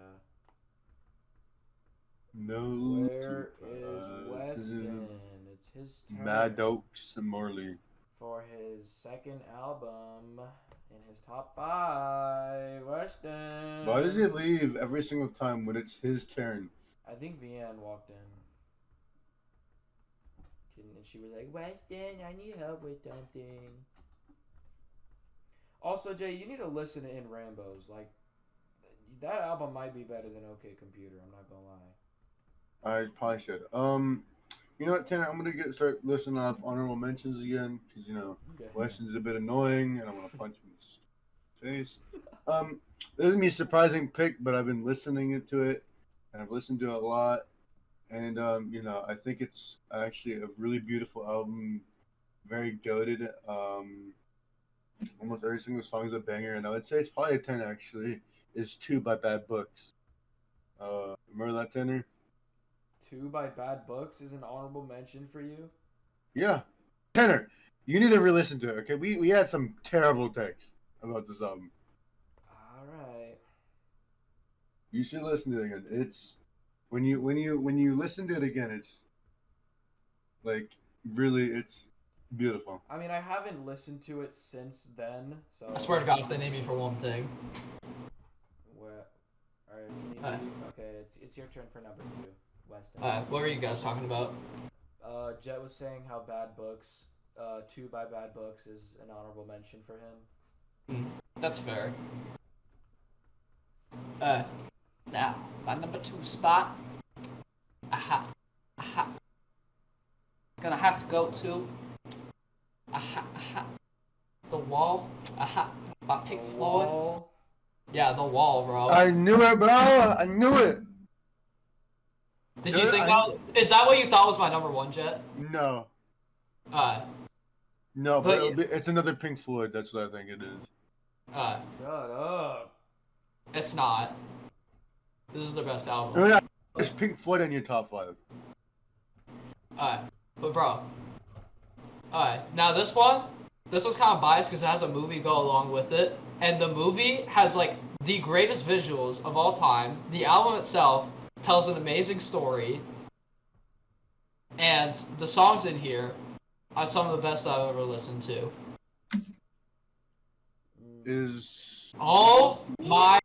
No Where is surprises. Weston? It's his turn Mad Oaks and Morley. for his second album in his top five. Weston. Why does he leave every single time when it's his turn? I think Vianne walked in. And she was like, Weston, I need help with something. Also, Jay, you need to listen to In Rambos. Like, that album might be better than OK Computer, I'm not gonna lie. I probably should. You know what, Tanner? I'm gonna start listening off honorable mentions again because Okay. Weston's a bit annoying, and I'm gonna punch him in his face. This is me a surprising pick, but I've been listening to it, and I've listened to it a lot, and I think it's actually a really beautiful album, very goaded. Almost every single song is a banger, and I would say it's probably a 10 actually. Is Two by Bad Books. Remember that, Tanner? Two by Bad Books is an honorable mention for you. Yeah, Tanner, you need to re-listen to it. Okay, we had some terrible takes about this album. All right. You should listen to it again. It's when you listen to it again, it's like really it's beautiful. I mean, I haven't listened to it since then, so. I swear to God, if they name me for one thing. Where? All right. Can you? Alright. Okay, it's your turn for number two, Weston. What were you guys talking about? Jet was saying how Bad Books, Two by Bad Books is an honorable mention for him. That's fair. Now, my number 2 spot. Aha. Gonna have to go to. The Wall. By Pink The Floyd. Wall. Yeah, The Wall, bro. I knew it, bro. I knew it. Did you think is that what you thought was my number 1, Jet? No, Alright. no, But- but it's another Pink Floyd. That's what I think it is. Shut up. It's not. This is their best No, album. no, it's Pink Floyd in your top 5. Alright. But bro. Alright. Now this one's kind of biased because it has a movie go along with it. And the movie has like the greatest visuals of all time. The album itself tells an amazing story. And the songs in here are some of the best I've ever listened to. Is Oh my.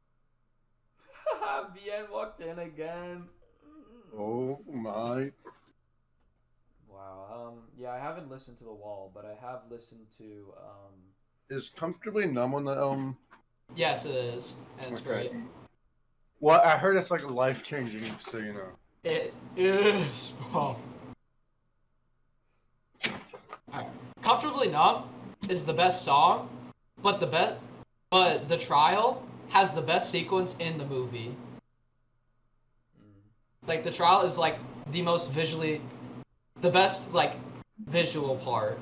Bien walked in again. oh my. Wow. Yeah, I haven't listened to The Wall, but I have listened to Is Comfortably Numb on the album? Yes, it is, and it's Okay. great. Well, I heard it's like life changing, so you know. It is, bro. Alright. Comfortably Numb is the best song, but The Trial has the best sequence in the movie. Like, The Trial is like the most the best like visual part.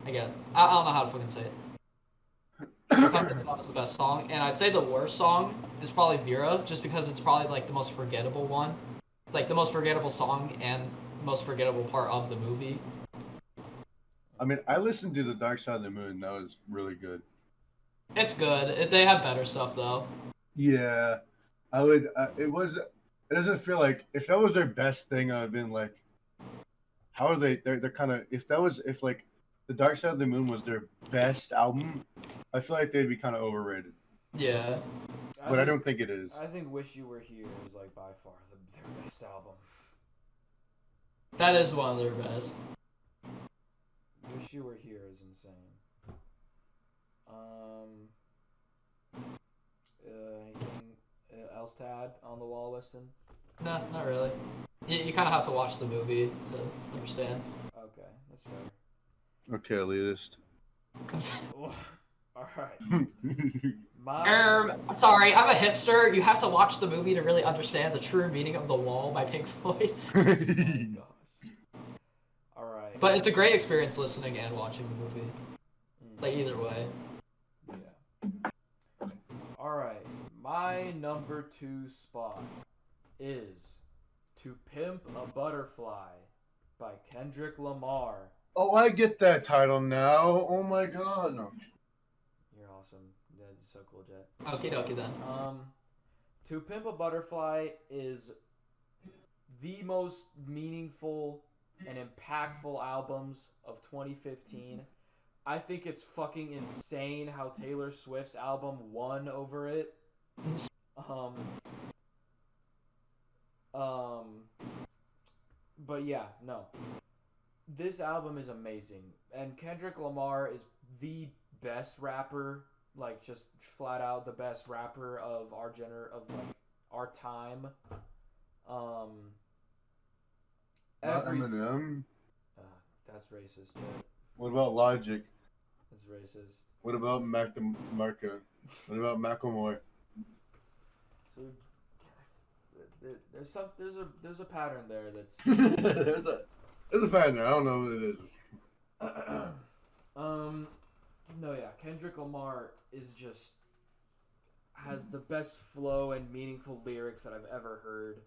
I guess. I don't know how to fucking say it. Comfortably Numb is the best song, and I'd say the worst song is probably Vera, just because it's probably like the most forgettable one, like the most forgettable song and most forgettable part of the movie. I mean, I listened to The Dark Side of the Moon. That was really good. It's good. They have better stuff though. Yeah, I would. It was. It doesn't feel like if that was their best thing, I'd have been like, how are they? They're kind of. If like, The Dark Side of the Moon was their best album, I feel like they'd be kind of overrated. Yeah. But I don't think it is. I think "Wish You Were Here" is like by far their best album. That is one of their best. "Wish You Were Here" is insane. Anything else to add on the wall, Weston? No, not really. You kind of have to watch the movie to understand. Okay, that's fair. Okay, elitist. All right. Sorry, I'm a hipster. You have to watch the movie to really understand the true meaning of The Wall by Pink Floyd. Oh my gosh. All right. But it's a great experience listening and watching the movie. Like, either way. Yeah. All right. My number 2 spot is "To Pimp a Butterfly" by Kendrick Lamar. Oh, I get that title now. Oh my god. No. You're awesome. That's so cool, Jet. Okie dokie then. "To Pimp a Butterfly" is the most meaningful and impactful albums of 2015. I think it's fucking insane how Taylor Swift's album won over it. But yeah, no. This album is amazing. And Kendrick Lamar is the best rapper, like just flat out the best rapper of our time. Not Eminem. That's racist, Jet. What about Logic? That's racist. What about Marco? What about Macklemore? So there's a pattern there that's there's a pattern there. I don't know what it is. No, yeah, Kendrick Lamar is just has the best flow and meaningful lyrics that I've ever heard.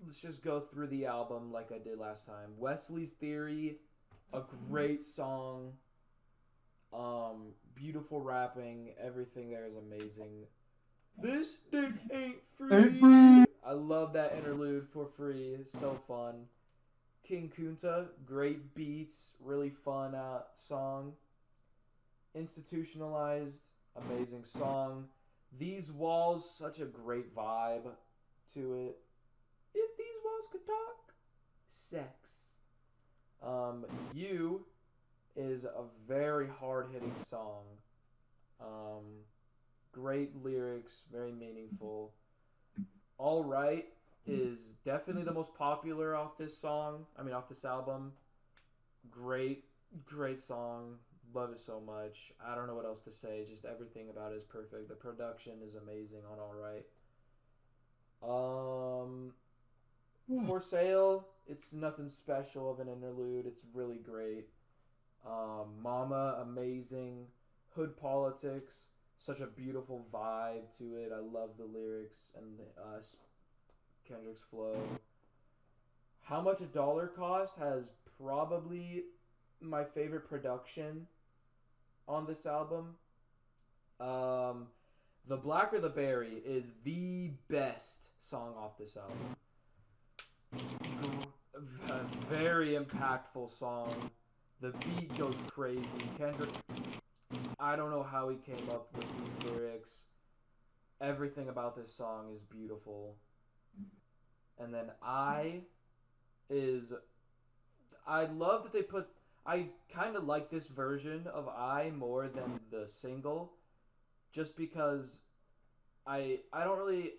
Let's just go through the album like I did last time. Wesley's Theory, a great song. Beautiful rapping, everything there is amazing. This dick ain't free. I love that interlude for free. It's so fun. King Kunta, great beats, really fun song. Institutionalized, amazing song. These Walls, such a great vibe to it. If these walls could talk, sex. You is a very hard-hitting song. Great lyrics, very meaningful. All Right is definitely the most popular off this album. Great song. Love it so much. I don't know what else to say. Just everything about it is perfect. The production is amazing on All Right. For Sale, it's nothing special of an interlude. It's really great. Mama, amazing. Hood Politics, such a beautiful vibe to it. I love the lyrics and Kendrick's flow. How Much a Dollar Cost has probably my favorite production on this album. The Blacker the Berry is the best song off this album. A very impactful song. The beat goes crazy. Kendrick, I don't know how he came up with these lyrics. Everything about this song is beautiful. And then I love that they put. I kind of like this version of I more than the single, just because I don't really.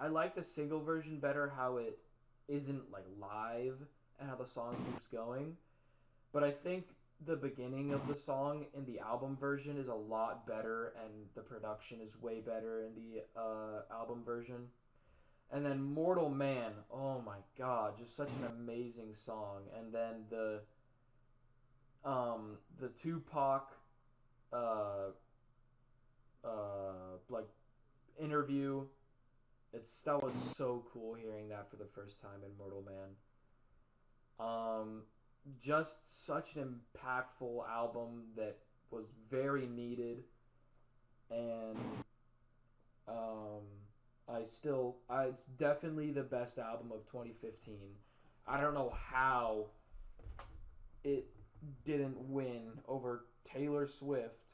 I like the single version better. How it isn't like live and how the song keeps going, but I think the beginning of the song in the album version is a lot better, and the production is way better in the album version. And then Mortal Man, oh my god, just such an amazing song. And then the Tupac uh like interview, that was so cool hearing that for the first time in Mortal Man. Just such an impactful album that was very needed, and it's definitely the best album of 2015. I don't know how it didn't win over Taylor Swift.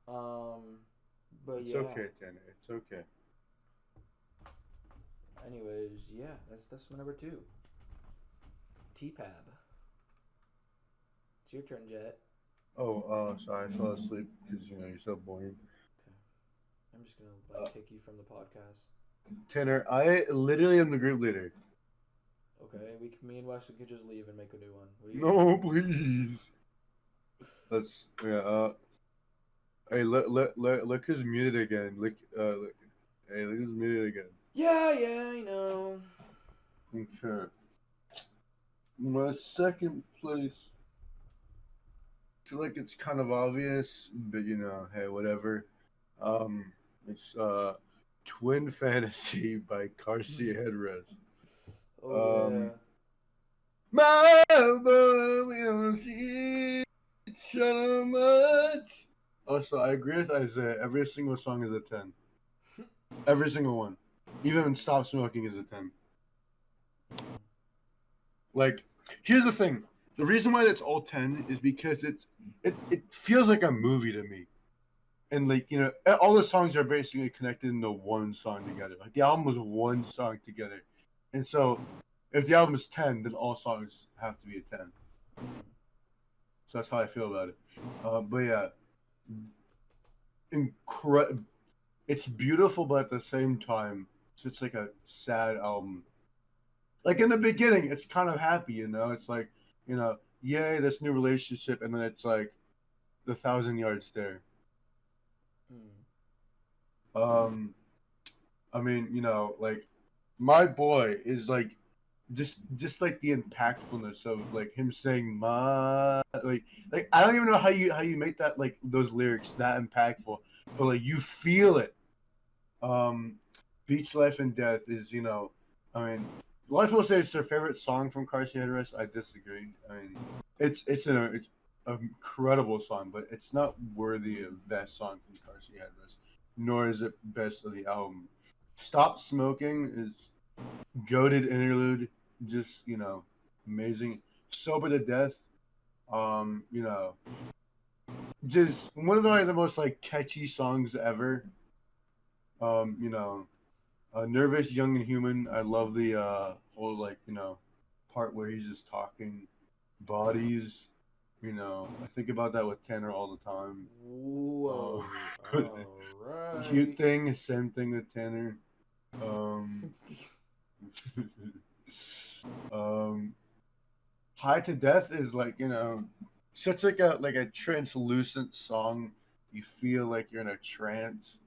But It's yeah. okay, Tanner. It's okay. Anyways, yeah, that's my number 2. T-Pab. It's your turn, Jet. Oh, sorry, I fell asleep because you're so boring. Okay. I'm just gonna kick you from the podcast. Tanner, I literally am the group leader. Okay, me and Wesley could just leave and make a new one. What do you No, please. Let's Hey, look who's muted again. Hey, look who's muted again. Yeah, I know. Okay. My second place. I feel like it's kind of obvious, but hey, whatever. It's Twin Fantasy by Carsey Headrest. Oh yeah. My volumes so much. Also, I agree with Isaiah. Every single song is a 10. Every single one. Even Stop Smoking is a 10. Like, here's the thing. The reason why it's all 10 is because it feels like a movie to me. And all the songs are basically connected into one song together. Like the album was one song together. And so if the album is 10, then all songs have to be a 10. So that's how I feel about it. But yeah, it's beautiful, but at the same time, it's like a sad album. Like in the beginning, it's kind of happy, It's like, yay, this new relationship, and then it's like the 1,000-yard stare. I mean, like my boy is like just like the impactfulness of like him saying my like I don't even know how you make that like those lyrics that impactful, but like you feel it. Beach Life and Death is I mean, a lot of people say it's their favorite song from Carsey Headrest. I disagree. I mean, it's an incredible song, but it's not worthy of best song from Carsey Headrest, nor is it best of the album. Stop Smoking is goated interlude, just amazing. Sober to Death, just one of the most like catchy songs ever. Nervous, Young and Human. I love the whole part where he's just talking. Bodies. I think about that with Tanner all the time. Whoa. Alright. Cute Thing, same thing with Tanner. High to Death is like such like a translucent song. You feel like you're in a trance.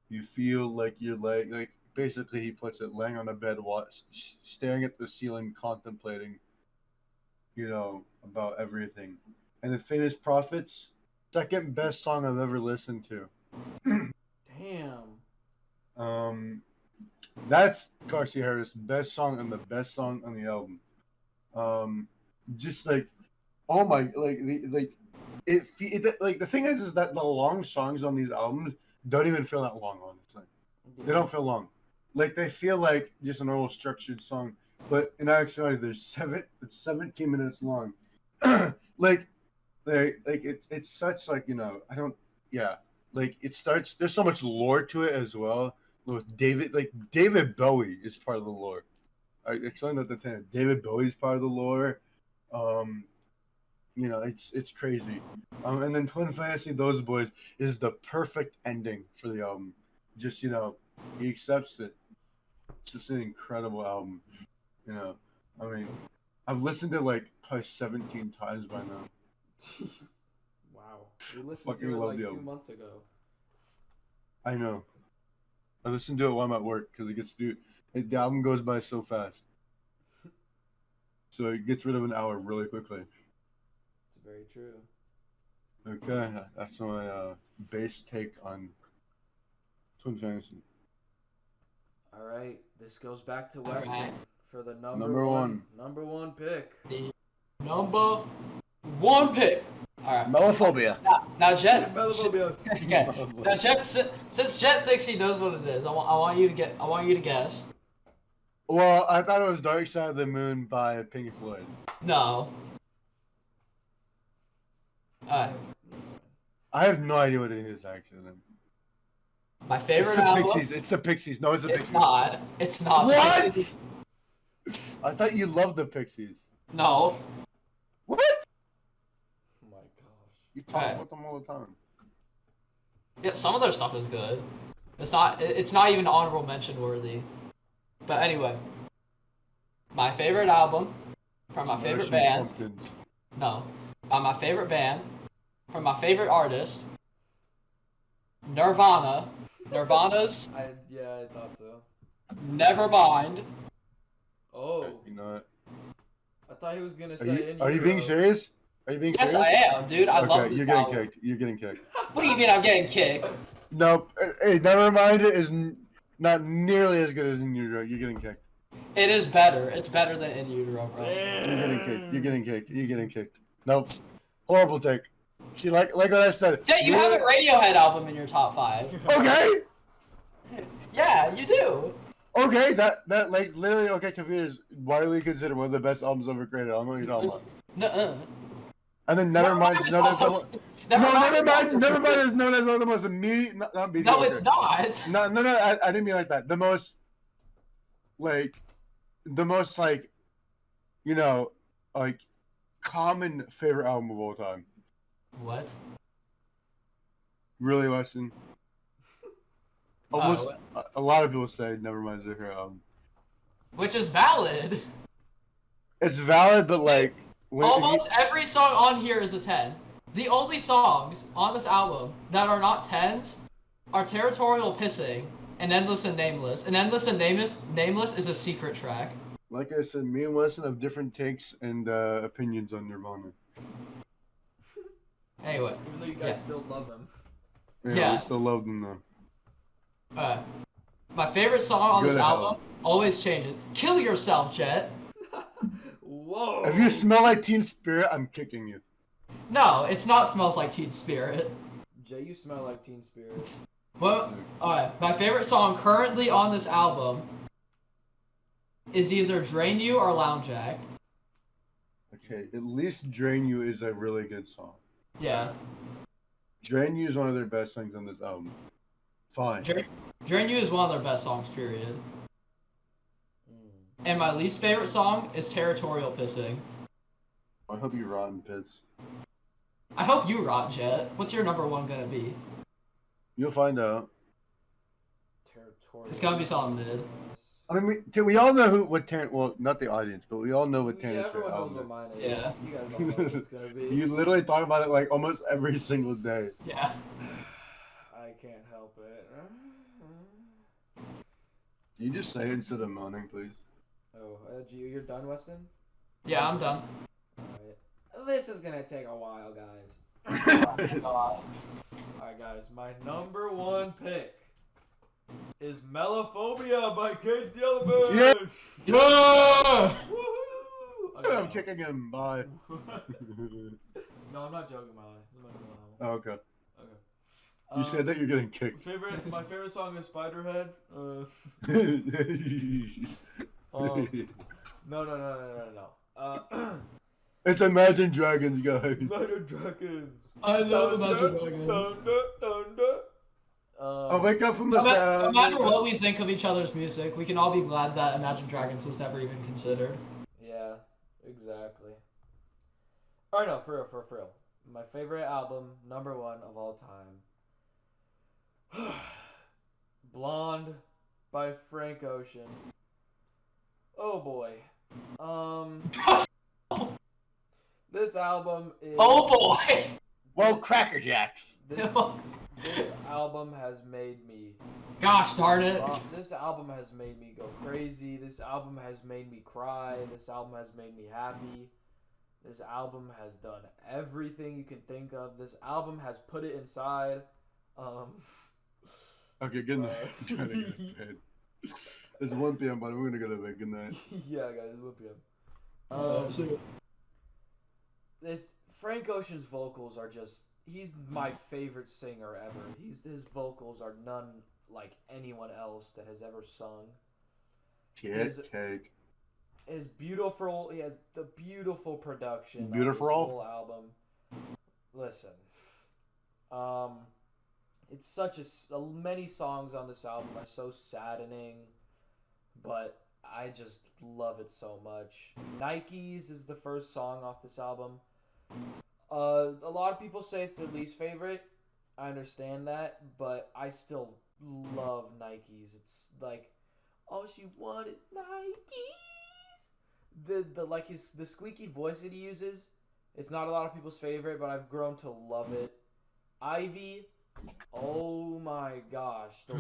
You feel like you're like basically he puts it laying on a bed, staring at the ceiling, contemplating about everything. And the Famous Prophets, second best song I've ever listened to. Damn. That's Carsey Harris' best song and the best song on the album. Just like, oh my, like the thing is that the long songs on these albums don't even feel that long. Honestly, they don't feel long. Like they feel like just a normal structured song, but in actuality, it's 17 minutes long. It's such like it starts. There's so much lore to it as well. With David Bowie is part of the lore. I explained at the time. David Bowie's part of the lore. It's crazy. And then Twin Fantasy, Those Boys is the perfect ending for the album. Just he accepts it. It's just an incredible album. I mean, I've listened to it like probably 17 times by now. Wow. We listened Fucking to it love like the 2 album. months ago. I know. I listen to it while I'm at work because the album goes by so fast. So it gets rid of an hour really quickly. It's very true. Okay, that's my base take on Twin Fantasy. All right, this goes back to All Weston right. for the Number number one pick. The number one pick. All right. Melophobia. Now Jet. Melophobia. Okay. Now Jet, since Jet thinks he knows what it is, I want you to guess. Well, I thought it was Dark Side of the Moon by Pink Floyd. No. Alright. I have no idea what it is actually. Then. My It's favorite the album. Pixies. It's the Pixies. No, it's the It's Pixies. not. It's not. What? I thought you loved the Pixies. No. What? Oh my gosh. You talk Alright. about them all the time. Yeah, some of their stuff is good. It's not even honorable mention worthy. But anyway, my favorite album from my favorite Smashing band. Pumpkins. No, my favorite band from my favorite artist. Nirvana. Nirvana's I thought so. Nevermind. Oh, You know what? I thought he was gonna Are say. you, are you being serious? Are you being Yes, serious? I am, dude. I love Okay, this you're getting album. kicked. You're getting kicked. What do you mean I'm getting kicked? Nope. Hey, never mind. It is not nearly as good as In Utero. You're getting kicked. It is better. It's better than In Utero, bro. You're getting kicked. You're getting kicked. You're getting kicked. Nope. Horrible take. See, like what I said. Yeah, you have a Radiohead album in your top 5. Okay. Yeah, you do. Okay. That like literally okay. Computer is widely considered one of the best albums ever created. I don't know what you're talking about. Nuh-uh. And then Nevermind is known as also- Nevermind is known as one of the most not mediocre. No, it's not. No. I didn't mean like that. The most common favorite album of all time. What? Really, Weston? Almost a lot of people say Nevermind's their favorite album. Which is valid. It's valid, but like Almost every song on here is a 10. The only songs on this album that are not 10s are Territorial Pissing and Endless and Nameless. And Endless and Nameless is a secret track. like I said, me and Weston have different takes and opinions on Nirvana. Anyway, Even though you guys still love him. Yeah. We still love them though. my favorite song on Go this to hell. album always changes. Kill yourself, Jet. Whoa. If you smell like Teen Spirit, I'm kicking you. No, it's not Smells Like Teen Spirit. Jay, you smell like Teen Spirit. Well, alright, my favorite song currently on this album is either Drain You or Lounge Act. Okay, at least Drain You is a really good song. Yeah. Drain You is one of their best songs on this album. Fine. Drain You is one of their best songs, period. And my least favorite song is Territorial Pissing. I hope you rot and piss. I hope you rot, Jet. What's your number one gonna be? You'll find out. Territorial. It's gotta be something mid. I mean, we all know what Taryn. Well, not the audience, but we all know what Yeah, Taryn's everyone favorite knows album what is. mine is. Yeah. You guys all know what it's gonna be. You literally talk about it like almost every single day. Yeah. I can't help it. Can you just say it instead of moaning, please? Oh, you're done, Weston? Yeah, I'm done. Alright. This is gonna take a while, guys. God. Alright, guys, my number one pick is Melophobia by Cage the Elephant. Yeah. Yeah! Woohoo! Okay, I'm kicking him. Bye. No, I'm not joking, Molly. This is my number one. Oh, okay. Okay. You said that you're getting kicked. My favorite song is Spiderhead. No. It's Imagine Dragons, guys. Imagine Dragons. I love Thunder, Imagine Dragons. Thunder. Oh, I wake up from the No sound. matter what we think of each other's music, we can all be glad that Imagine Dragons was never even considered. Yeah, exactly. Or no, for real. My favorite album, number 1 of all time. Blonde by Frank Ocean. Oh boy. This album is Oh boy! Well, Cracker Jacks. This album has made me Gosh darn it! this album has made me go crazy. This album has made me cry. This album has made me happy. This album has done everything you can think of. This album has put it inside. Okay, good night. I'm trying to get to bed. It's 1 p.m., but we're gonna go to bed. Good night. Yeah, guys, it would be him. This Frank Ocean's vocals are just—he's my favorite singer ever. His vocals are none like anyone else that has ever sung. Cake. He has the beautiful production. Beautiful on this whole album. Listen, it's such many songs on this album are so saddening, but I just love it so much. Nikes is the first song off this album. A lot of people say it's their least favorite. I understand that, but I still love Nikes. It's like, all she want is Nikes. The squeaky voice that he uses, it's not a lot of people's favorite, but I've grown to love it. Ivy, oh my gosh, the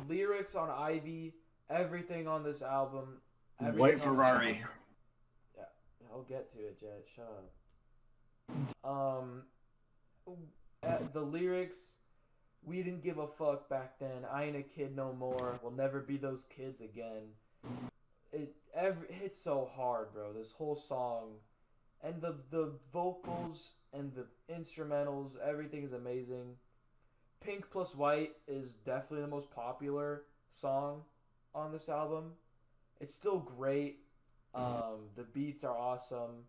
lyrics on Ivy, everything on this album. White Ferrari. Yeah, I'll get to it, Jet. Shut up. The lyrics, we didn't give a fuck back then. I ain't a kid no more. We'll never be those kids again. It hits so hard, bro. This whole song, and the vocals and the instrumentals, everything is amazing. Pink plus White is definitely the most popular song on this album. It's still great. The beats are awesome.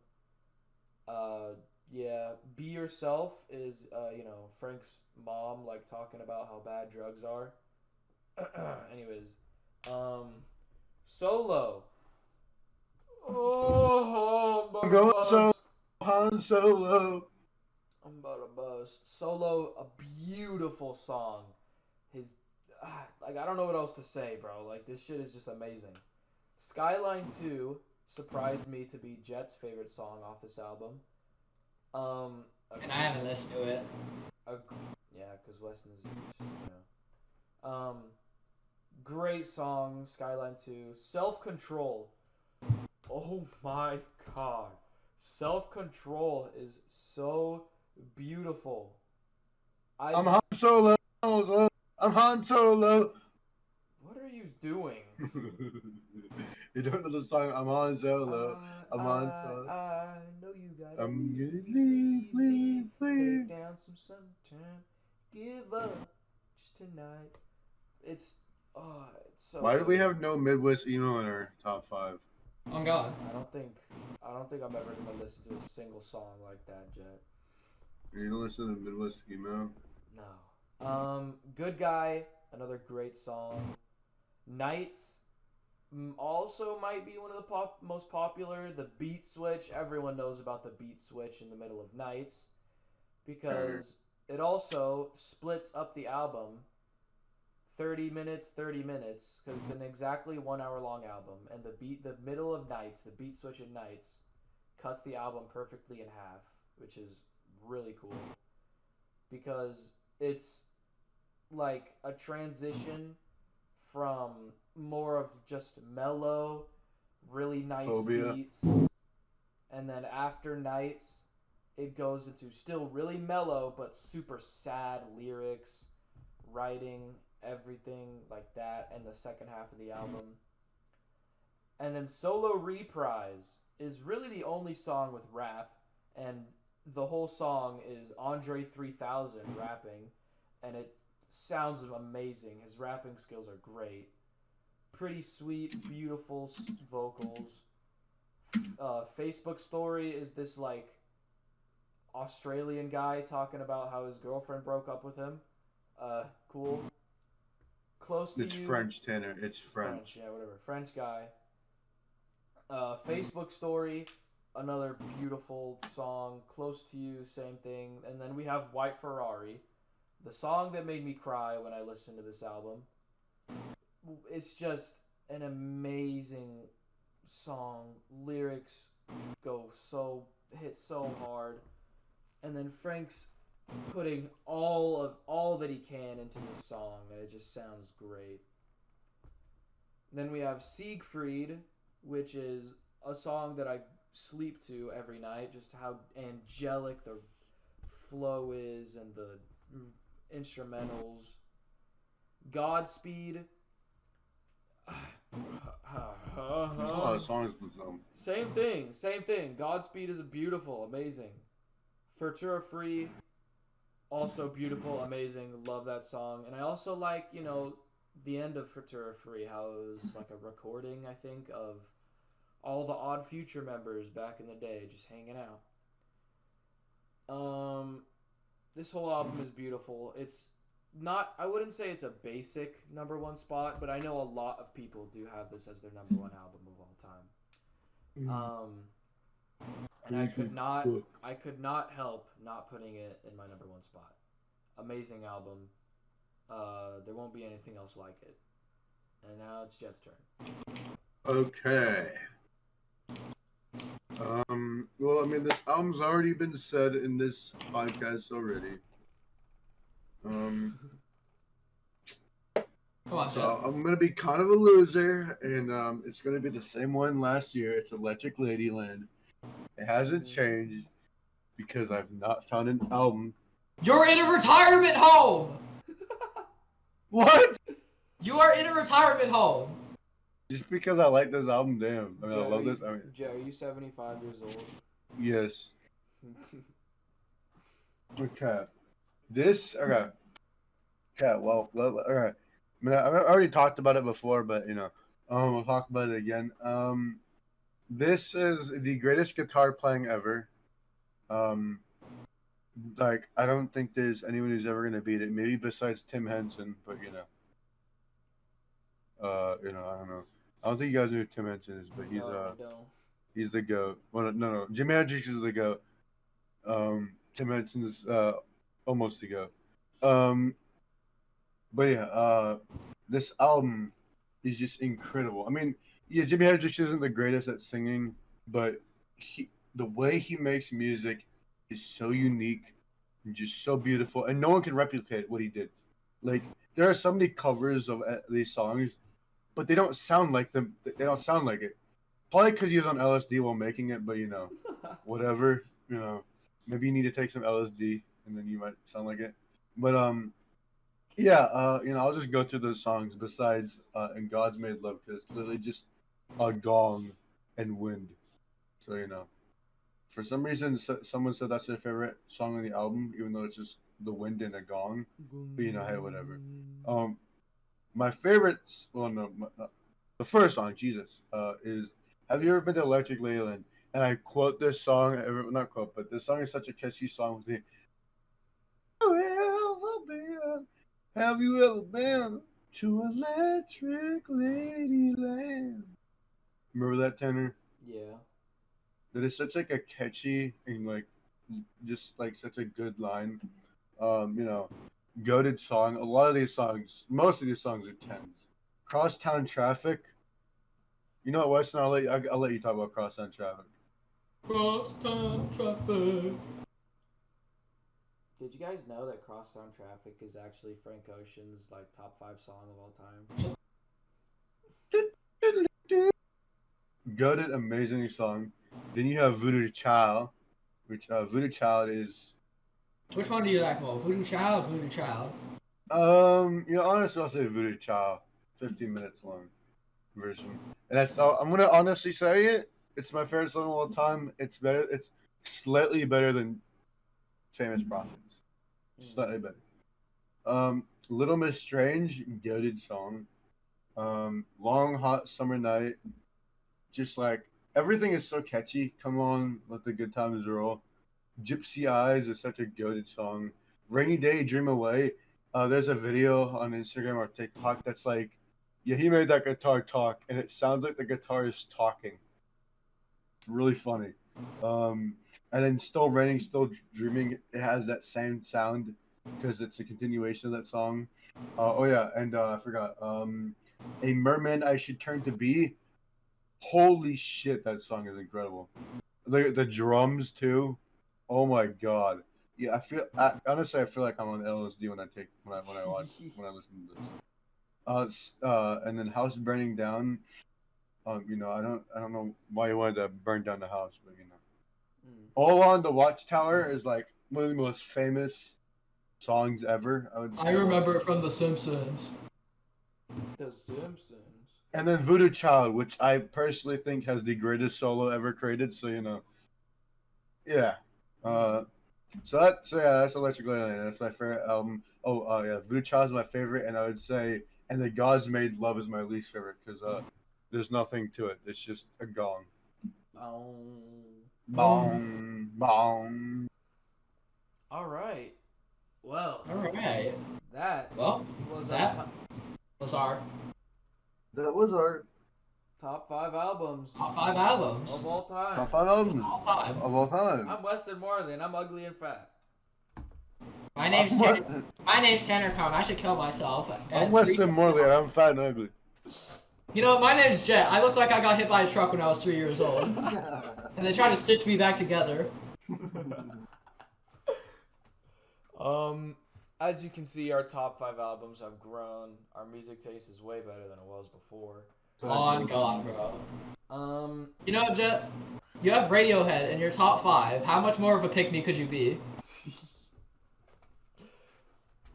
Yeah, Be Yourself is, Frank's mom, like, talking about how bad drugs are. Anyways, Solo. Oh, I'm about to bust. Han Solo. I'm about to bust. Solo, a beautiful song. I don't know what else to say, bro. Like, this shit is just amazing. Skyline 2 surprised me to be Jet's favorite song off this album. And I haven't listened to it. Yeah, because Weston's just, great song, Skyline 2. Self-Control. Oh my god. Self-Control is so beautiful. I'm Han Solo. I'm Han Solo. What are you doing? You don't know the song I'm Han Solo. I'm Han Solo. I know you got I'm gonna leave. Take down some suntan. Give up just tonight. It's so. Why do we have no Midwest emo in our top 5? Oh God. I don't think I'm ever gonna listen to a single song like that, Jet. You don't listen to Midwest emo? No. Good Guy, another great song. Nights, also might be one of the most popular. The beat switch, everyone knows about the beat switch in the middle of Nights, because it also splits up the album 30 minutes, because it's an exactly 1 hour long album, and the middle of Nights, the beat switch in Nights, cuts the album perfectly in half, which is really cool, because it's like a transition from more of just mellow, really nice Phobia. beats, and then after Nights, it goes into still really mellow but super sad lyrics, writing, everything like that, and the second half of the album. And then Solo Reprise is really the only song with rap, and the whole song is Andre 3000 rapping, and it sounds amazing. His rapping skills are great. Pretty sweet, beautiful vocals. Facebook story is this like Australian guy talking about how his girlfriend broke up with him. Cool. Close to It's You. French, Tanner. It's French. Yeah, whatever. French guy. Facebook Story, another beautiful song. Close to You, same thing. And then we have White Ferrari, the song that made me cry when I listened to this album. It's just an amazing song. Lyrics hit so hard. And then Frank's putting all that he can into this song, and it just sounds great. Then we have Siegfried, which is a song that I sleep to every night, just how angelic the flow is and the instrumentals. Godspeed. There's a lot of songs with them. Same thing. Godspeed is beautiful, amazing. Futura Free, also beautiful, amazing. Love that song. And I also like, the end of Futura Free, how it was like a recording, I think, of all the Odd Future members back in the day just hanging out. This whole album is beautiful. It's not, I wouldn't say it's a basic number one spot, but I know a lot of people do have this as their number one album of all time. And I could not help not putting it in my number one spot. Amazing album. There won't be anything else like it. And now it's Jet's turn. Okay. Well, I mean, this album's already been said in this podcast already. Come on, So Jet. I'm gonna be kind of a loser, and it's gonna be the same one last year. It's Electric Ladyland. It hasn't changed because I've not found an album. You're in a retirement home! What? You are in a retirement home! Just because I like this album, damn. I mean, I love this. I mean, Jay, are you 75 years old? yes. Okay. Okay. Okay. Well. Okay. I mean, I already talked about it before, but we'll talk about it again. This is the greatest guitar playing ever. Like, I don't think there's anyone who's ever gonna beat it. Maybe besides Tim Henson, but I don't know. I don't think you guys know who Tim Henson is, but he's the GOAT. Well, no. Jimi Hendrix is the GOAT. Tim Henson's almost the GOAT. But yeah, this album is just incredible. I mean, yeah, Jimi Hendrix isn't the greatest at singing, but the way he makes music is so unique and just so beautiful, and no one can replicate what he did. Like, there are so many covers of these songs, but they don't sound like them. They don't sound like it. Probably because he was on LSD while making it, but whatever. Maybe you need to take some LSD, and then you might sound like it. But yeah, I'll just go through those songs besides "And God's Made Love" because it's literally just a gong and wind. So for some reason, someone said that's their favorite song on the album, even though it's just the wind and a gong. But hey, whatever. My favorites, the first song, Jesus, is "Have You Ever Been to Electric Ladyland?" And I quote this song, not quote, but this song is such a catchy song with the "Have you ever been to Electric Ladyland?" Remember that, Tanner? Yeah. That is such like a catchy and just such a good line. Goated song. A lot of these songs, most of these songs are tens. Crosstown Traffic. You know what, Weston? I'll let you talk about Crosstown Traffic. Crosstown Traffic. Did you guys know that Crosstown Traffic is actually Frank Ocean's top 5 song of all time? Goated, amazing song. Then you have Voodoo Child, which Voodoo Child is. Which one do you like more, Voodoo Child or Voodoo Child? Honestly, I'll say Voodoo Child, 15 minutes long version, and I'm gonna honestly say it. It's my favorite song of all time. It's better. It's slightly better than Famous Prophets. Slightly better. Little Miss Strange, goated song. Long Hot Summer Night. Just everything is so catchy. Come on, let the good times roll. Gypsy Eyes is such a goated song. Rainy Day, Dream Away. there's a video on Instagram or TikTok that's like, yeah, he made that guitar talk, and it sounds like the guitar is talking. It's really funny. And then Still Raining, Still Dreaming, it has that same sound because it's a continuation of that song. Oh yeah, and I forgot. A Merman I Should Turn to Be. Holy shit, that song is incredible. The drums too. Oh my god. Yeah, honestly I feel like I'm on LSD when I listen to this. And then House Burning Down. I don't know why you wanted to burn down the house, but All on the Watchtower is like one of the most famous songs ever. I would say. I remember it from The Simpsons. The Simpsons. And then Voodoo Child, which I personally think has the greatest solo ever created. So yeah. That's Electric Light. That's my favorite album. Yeah, Voodoo Child is my favorite, and I would say, and the Gods Made Love is my least favorite because there's nothing to it. It's just a gong. Bong, bong. All right. Well. All right. That Well, was that our was our That was our top 5 albums top 5 albums of all time. top 5 albums all time. of all time. I'm Weston Moreland. I'm ugly and fat. My name's Tanner Cowan. I should kill myself. I'm Weston Morley, and I'm fat and ugly. You know, my name's Jet. I look like I got hit by a truck when I was 3 years old. And they tried to stitch me back together. As you can see, our top 5 albums have grown. Our music taste is way better than it was before. On God, bro. You know, Um, Jet, you have Radiohead in your top 5. How much more of a pick-me could you be?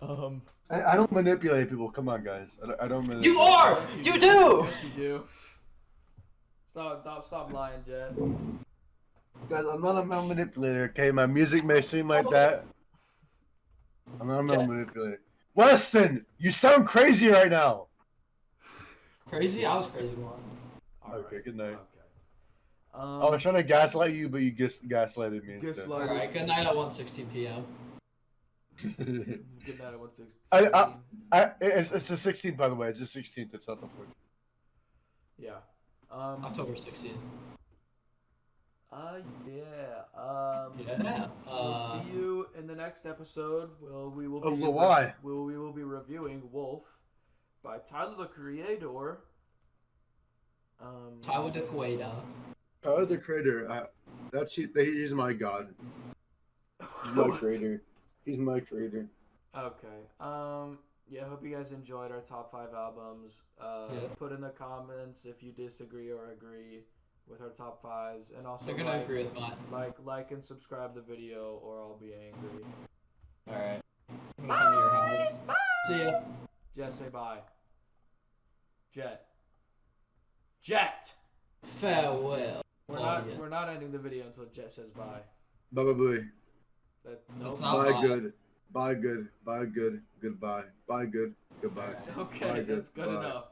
I don't manipulate people. Come on, guys. I don't manipulate. You are! yes, You do! Yes, you do. Stop lying, Jed. Guys, I'm not a manipulator, okay? My music may seem like that. I'm not a manipulator. Weston, you sound crazy right now. Crazy? I was crazy one. Okay, good night. Okay. I was trying to gaslight you, but you gaslighted me instead. Gaslight. Alright, good night at 1:16 p.m. Good night at 1:16. It's the 16th, by the way. It's the 16th. It's not the 14th. Yeah. October 16th. Yeah. Yeah. We'll see you in the next episode. We will Of be the why? we will be reviewing Wolf by Tyler the Creator. Tyler the Creator. Tyler the Creator. He's my god. He's my What? creator. He's my creator. Okay. Yeah, hope you guys enjoyed our top 5 albums. Yeah. Put in the comments if you disagree or agree with our top 5s, and also They're gonna agree with mine. like and subscribe the video, or I'll be angry. Alright. I'm gonna come to your house. See ya. Jet, say bye. Jet. Farewell. We're not ending the video until Jet says bye. Bye bye bye. That's Nope. not Bye bye. good. Bye good. Bye good. Goodbye. Bye good. Goodbye. Okay, Bye, good. that's good Bye. enough.